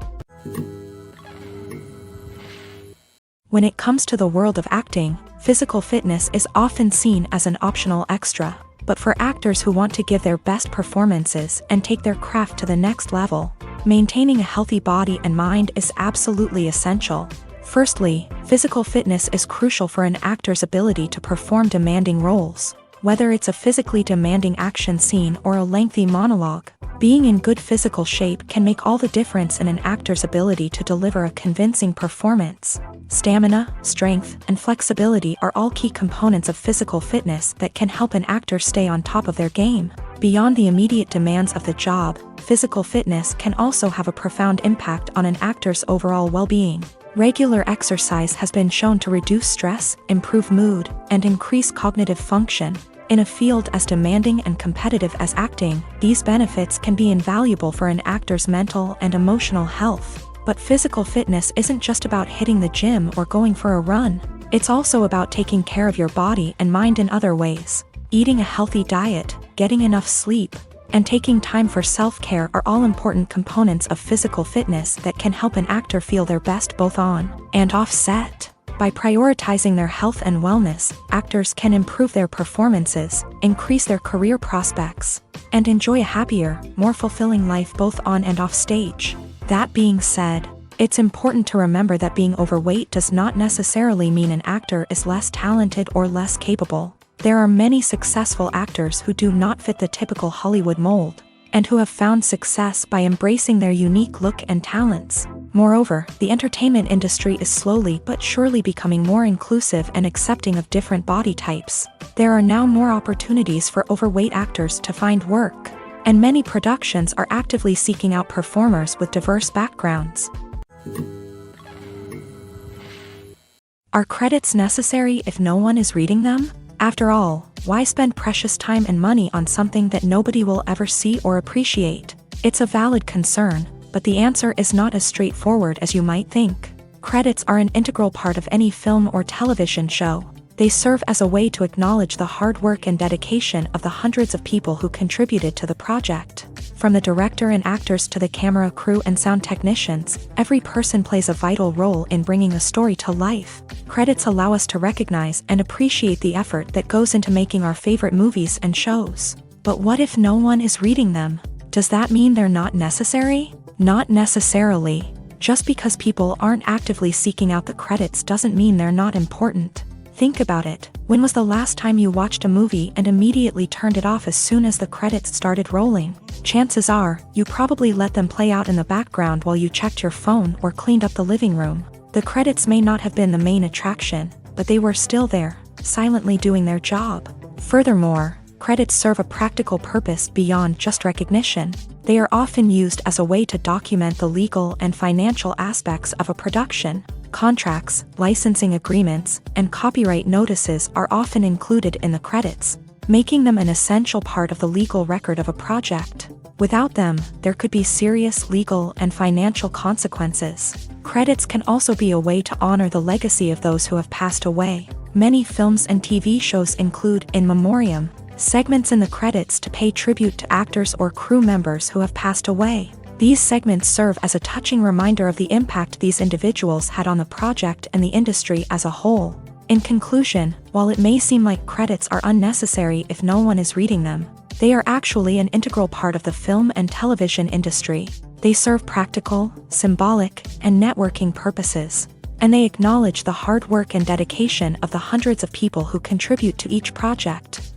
When it comes to the world of acting, physical fitness is often seen as an optional extra. But for actors who want to give their best performances and take their craft to the next level, maintaining a healthy body and mind is absolutely essential. Firstly, physical fitness is crucial for an actor's ability to perform demanding roles. Whether it's a physically demanding action scene or a lengthy monologue, being in good physical shape can make all the difference in an actor's ability to deliver a convincing performance. Stamina, strength, and flexibility are all key components of physical fitness that can help an actor stay on top of their game. Beyond the immediate demands of the job, physical fitness can also have a profound impact on an actor's overall well-being. Regular exercise has been shown to reduce stress, improve mood, and increase cognitive function. In a field as demanding and competitive as acting, these benefits can be invaluable for an actor's mental and emotional health. But physical fitness isn't just about hitting the gym or going for a run. It's also about taking care of your body and mind in other ways. Eating a healthy diet, getting enough sleep, and taking time for self-care are all important components of physical fitness that can help an actor feel their best both on and off set. By prioritizing their health and wellness, actors can improve their performances, increase their career prospects, and enjoy a happier, more fulfilling life both on and off stage. That being said, it's important to remember that being overweight does not necessarily mean an actor is less talented or less capable. There are many successful actors who do not fit the typical Hollywood mold, and who have found success by embracing their unique look and talents. Moreover, the entertainment industry is slowly but surely becoming more inclusive and accepting of different body types. There are now more opportunities for overweight actors to find work, and many productions are actively seeking out performers with diverse backgrounds. Are credits necessary if no one is reading them? After all, why spend precious time and money on something that nobody will ever see or appreciate? It's a valid concern, but the answer is not as straightforward as you might think. Credits are an integral part of any film or television show. They serve as a way to acknowledge the hard work and dedication of the hundreds of people who contributed to the project. From the director and actors to the camera crew and sound technicians, every person plays a vital role in bringing a story to life. Credits allow us to recognize and appreciate the effort that goes into making our favorite movies and shows. But what if no one is reading them? Does that mean they're not necessary? Not necessarily. Just because people aren't actively seeking out the credits doesn't mean they're not important. Think about it. When was the last time you watched a movie and immediately turned it off as soon as the credits started rolling? Chances are, you probably let them play out in the background while you checked your phone or cleaned up the living room. The credits may not have been the main attraction, but they were still there, silently doing their job. Furthermore, credits serve a practical purpose beyond just recognition. They are often used as a way to document the legal and financial aspects of a production. Contracts, licensing agreements, and copyright notices are often included in the credits, making them an essential part of the legal record of a project. Without them, there could be serious legal and financial consequences. Credits can also be a way to honor the legacy of those who have passed away. Many films and TV shows include in memoriam segments in the credits to pay tribute to actors or crew members who have passed away. These segments serve as a touching reminder of the impact these individuals had on the project and the industry as a whole. In conclusion, while it may seem like credits are unnecessary if no one is reading them, they are actually an integral part of the film and television industry. They serve practical, symbolic, and networking purposes, and they acknowledge the hard work and dedication of the hundreds of people who contribute to each project.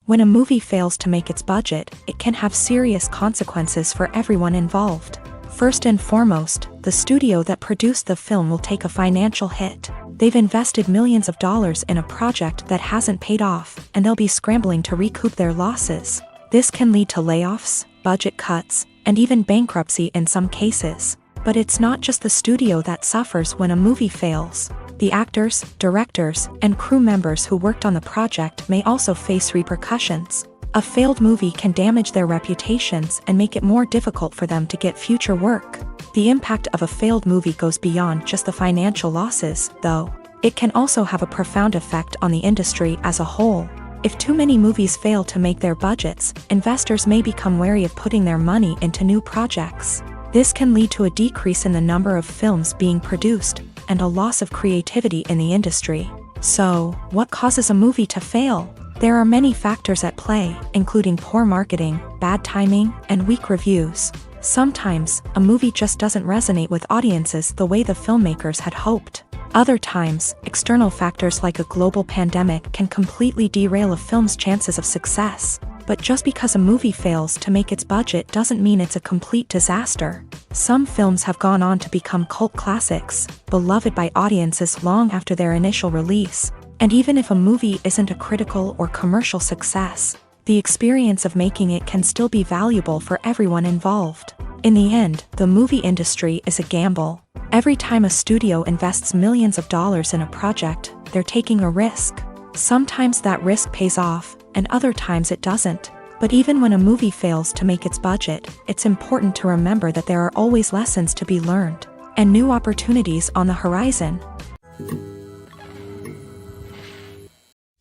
When a movie fails to make its budget, it can have serious consequences for everyone involved. First and foremost, the studio that produced the film will take a financial hit. They've invested millions of dollars in a project that hasn't paid off, and they'll be scrambling to recoup their losses. This can lead to layoffs, budget cuts, and even bankruptcy in some cases. But it's not just the studio that suffers when a movie fails. The actors, directors, and crew members who worked on the project may also face repercussions. A failed movie can damage their reputations and make it more difficult for them to get future work. The impact of a failed movie goes beyond just the financial losses, though. It can also have a profound effect on the industry as a whole. If too many movies fail to make their budgets, investors may become wary of putting their money into new projects. This can lead to a decrease in the number of films being produced, and a loss of creativity in the industry. So, what causes a movie to fail? There are many factors at play, including poor marketing, bad timing, and weak reviews. Sometimes, a movie just doesn't resonate with audiences the way the filmmakers had hoped. Other times, external factors like a global pandemic can completely derail a film's chances of success. But just because a movie fails to make its budget doesn't mean it's a complete disaster. Some films have gone on to become cult classics, beloved by audiences long after their initial release. And even if a movie isn't a critical or commercial success, the experience of making it can still be valuable for everyone involved. In the end, the movie industry is a gamble. Every time a studio invests millions of dollars in a project, they're taking a risk. Sometimes that risk pays off, and other times it doesn't. But even when a movie fails to make its budget, it's important to remember that there are always lessons to be learned, and new opportunities on the horizon.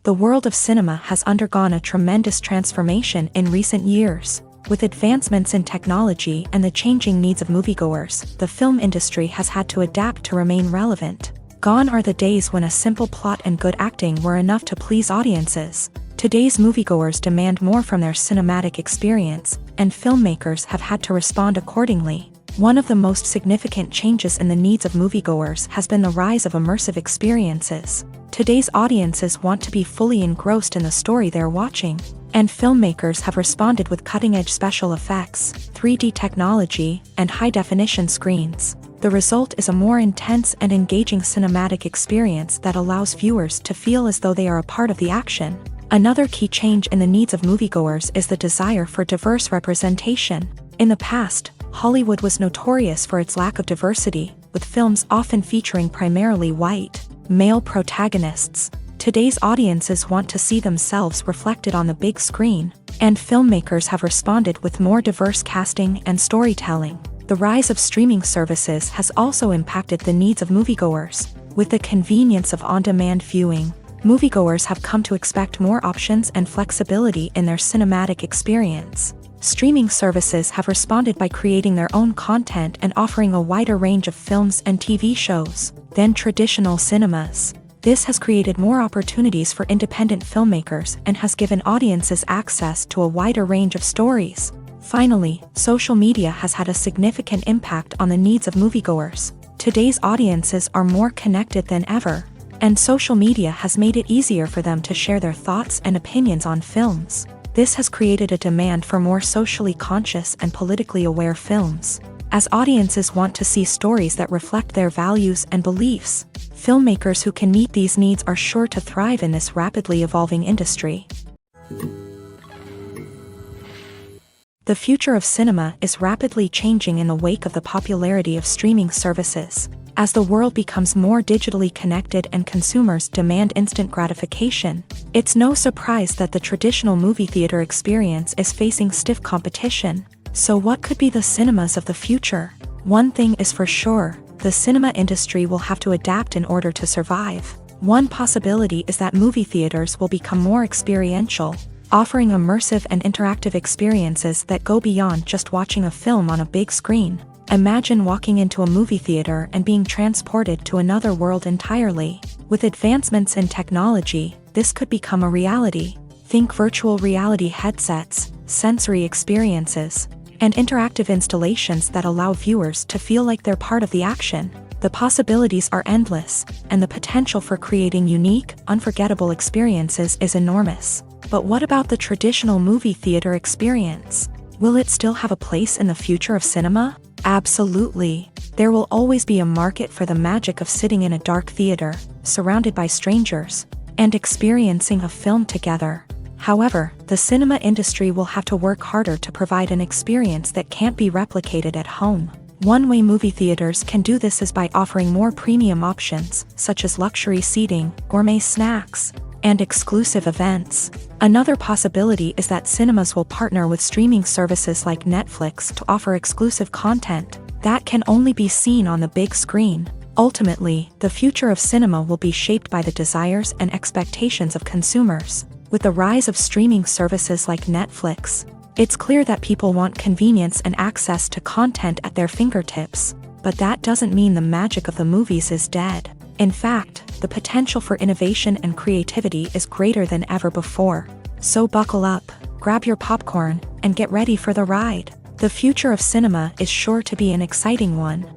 The world of cinema has undergone a tremendous transformation in recent years. With advancements in technology and the changing needs of moviegoers, the film industry has had to adapt to remain relevant. Gone are the days when a simple plot and good acting were enough to please audiences. Today's moviegoers demand more from their cinematic experience, and filmmakers have had to respond accordingly. One of the most significant changes in the needs of moviegoers has been the rise of immersive experiences. Today's audiences want to be fully engrossed in the story they're watching, and filmmakers have responded with cutting-edge special effects, 3D technology, and high-definition screens. The result is a more intense and engaging cinematic experience that allows viewers to feel as though they are a part of the action. Another key change in the needs of moviegoers is the desire for diverse representation. In the past, Hollywood was notorious for its lack of diversity, with films often featuring primarily white, male protagonists. Today's audiences want to see themselves reflected on the big screen, and filmmakers have responded with more diverse casting and storytelling. The rise of streaming services has also impacted the needs of moviegoers. With the convenience of on-demand viewing, moviegoers have come to expect more options and flexibility in their cinematic experience. Streaming services have responded by creating their own content and offering a wider range of films and TV shows than traditional cinemas. This has created more opportunities for independent filmmakers and has given audiences access to a wider range of stories. Finally, social media has had a significant impact on the needs of moviegoers. Today's audiences are more connected than ever, and social media has made it easier for them to share their thoughts and opinions on films. This has created a demand for more socially conscious and politically aware films. As audiences want to see stories that reflect their values and beliefs, filmmakers who can meet these needs are sure to thrive in this rapidly evolving industry. The future of cinema is rapidly changing in the wake of the popularity of streaming services. As the world becomes more digitally connected and consumers demand instant gratification, it's no surprise that the traditional movie theater experience is facing stiff competition. So what could be the cinemas of the future? One thing is for sure, the cinema industry will have to adapt in order to survive. One possibility is that movie theaters will become more experiential, offering immersive and interactive experiences that go beyond just watching a film on a big screen. Imagine walking into a movie theater and being transported to another world entirely. With advancements in technology, this could become a reality. Think virtual reality headsets, sensory experiences, and interactive installations that allow viewers to feel like they're part of the action. The possibilities are endless, and the potential for creating unique, unforgettable experiences is enormous. But what about the traditional movie theater experience? Will it still have a place in the future of cinema? Absolutely. There will always be a market for the magic of sitting in a dark theater, surrounded by strangers, and experiencing a film together. However, the cinema industry will have to work harder to provide an experience that can't be replicated at home. One way movie theaters can do this is by offering more premium options, such as luxury seating, gourmet snacks, and exclusive events. Another possibility is that cinemas will partner with streaming services like Netflix to offer exclusive content that can only be seen on the big screen. Ultimately, the future of cinema will be shaped by the desires and expectations of consumers. With the rise of streaming services like Netflix, it's clear that people want convenience and access to content at their fingertips. But that doesn't mean the magic of the movies is dead. In fact, the potential for innovation and creativity is greater than ever before. So buckle up, grab your popcorn, and get ready for the ride. The future of cinema is sure to be an exciting one.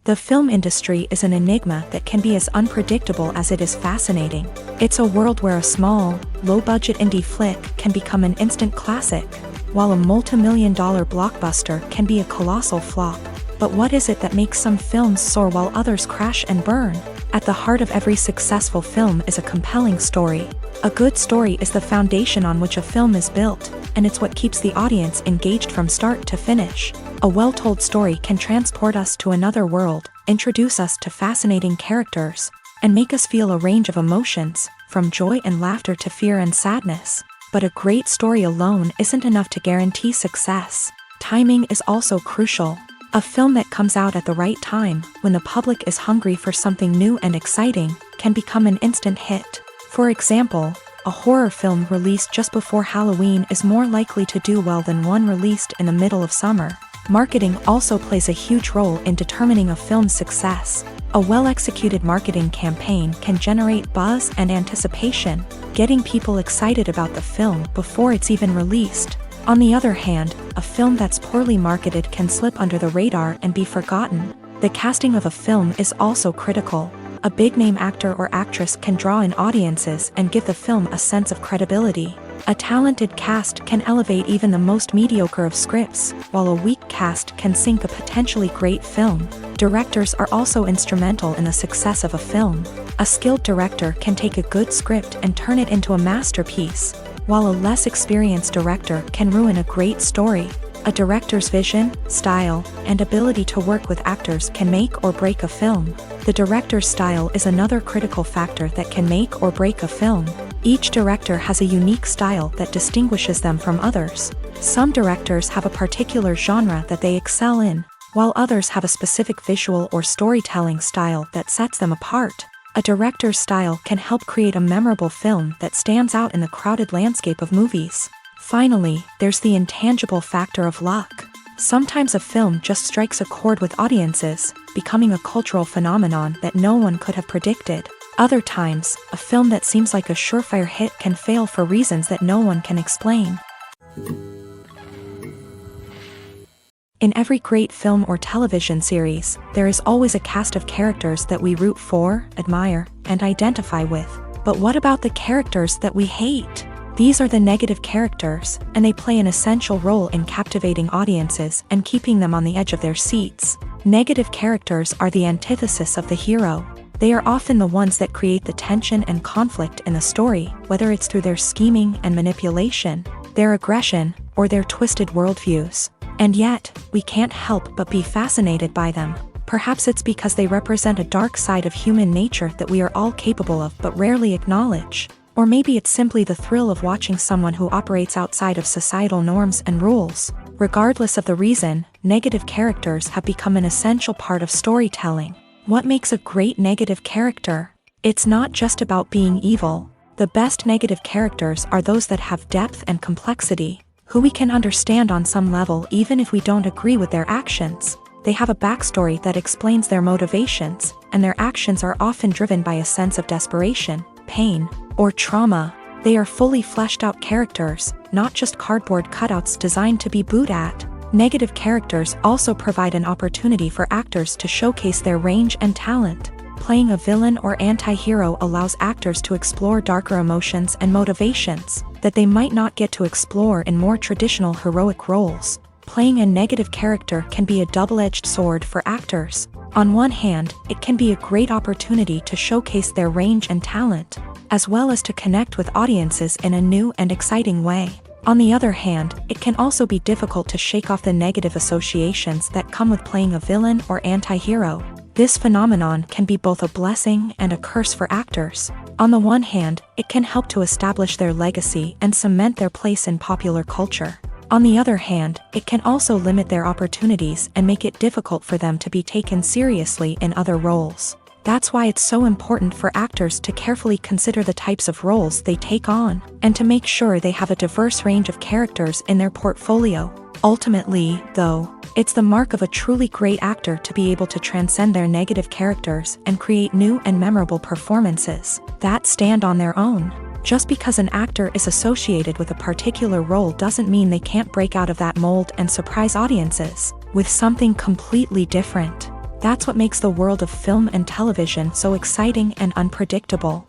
The film industry is an enigma that can be as unpredictable as it is fascinating. It's a world where a small, low-budget indie flick can become an instant classic, while a multi-million-dollar blockbuster can be a colossal flop. But what is it that makes some films soar while others crash and burn? At the heart of every successful film is a compelling story. A good story is the foundation on which a film is built, and it's what keeps the audience engaged from start to finish. A well-told story can transport us to another world, introduce us to fascinating characters, and make us feel a range of emotions, from joy and laughter to fear and sadness. But a great story alone isn't enough to guarantee success. Timing is also crucial. A film that comes out at the right time, when the public is hungry for something new and exciting, can become an instant hit. For example, a horror film released just before Halloween is more likely to do well than one released in the middle of summer. Marketing also plays a huge role in determining a film's success. A well-executed marketing campaign can generate buzz and anticipation, getting people excited about the film before it's even released. On the other hand, a film that's poorly marketed can slip under the radar and be forgotten. The casting of a film is also critical. A big-name actor or actress can draw in audiences and give the film a sense of credibility. A talented cast can elevate even the most mediocre of scripts, while a weak cast can sink a potentially great film. Directors are also instrumental in the success of a film. A skilled director can take a good script and turn it into a masterpiece, while a less experienced director can ruin a great story. A director's vision, style, and ability to work with actors can make or break a film. The director's style is another critical factor that can make or break a film. Each director has a unique style that distinguishes them from others. Some directors have a particular genre that they excel in, while others have a specific visual or storytelling style that sets them apart. A director's style can help create a memorable film that stands out in the crowded landscape of movies. Finally, there's the intangible factor of luck. Sometimes a film just strikes a chord with audiences, becoming a cultural phenomenon that no one could have predicted. Other times, a film that seems like a surefire hit can fail for reasons that no one can explain. In every great film or television series, there is always a cast of characters that we root for, admire, and identify with. But what about the characters that we hate? These are the negative characters, and they play an essential role in captivating audiences and keeping them on the edge of their seats. Negative characters are the antithesis of the hero. They are often the ones that create the tension and conflict in the story, whether it's through their scheming and manipulation, their aggression, or their twisted worldviews. And yet, we can't help but be fascinated by them. Perhaps it's because they represent a dark side of human nature that we are all capable of but rarely acknowledge. Or maybe it's simply the thrill of watching someone who operates outside of societal norms and rules. Regardless of the reason, negative characters have become an essential part of storytelling. What makes a great negative character? It's not just about being evil. The best negative characters are those that have depth and complexity, who we can understand on some level even if we don't agree with their actions. They have a backstory that explains their motivations, and their actions are often driven by a sense of desperation, pain, or trauma. They are fully fleshed out characters, not just cardboard cutouts designed to be booed at. Negative characters also provide an opportunity for actors to showcase their range and talent. Playing a villain or anti-hero allows actors to explore darker emotions and motivations that they might not get to explore in more traditional heroic roles. Playing a negative character can be a double-edged sword for actors. On one hand, it can be a great opportunity to showcase their range and talent, as well as to connect with audiences in a new and exciting way. On the other hand, it can also be difficult to shake off the negative associations that come with playing a villain or anti-hero. This phenomenon can be both a blessing and a curse for actors. On the one hand, it can help to establish their legacy and cement their place in popular culture. On the other hand, it can also limit their opportunities and make it difficult for them to be taken seriously in other roles. That's why it's so important for actors to carefully consider the types of roles they take on, and to make sure they have a diverse range of characters in their portfolio. Ultimately, though, it's the mark of a truly great actor to be able to transcend their negative characters and create new and memorable performances that stand on their own. Just because an actor is associated with a particular role doesn't mean they can't break out of that mold and surprise audiences with something completely different. That's what makes the world of film and television so exciting and unpredictable.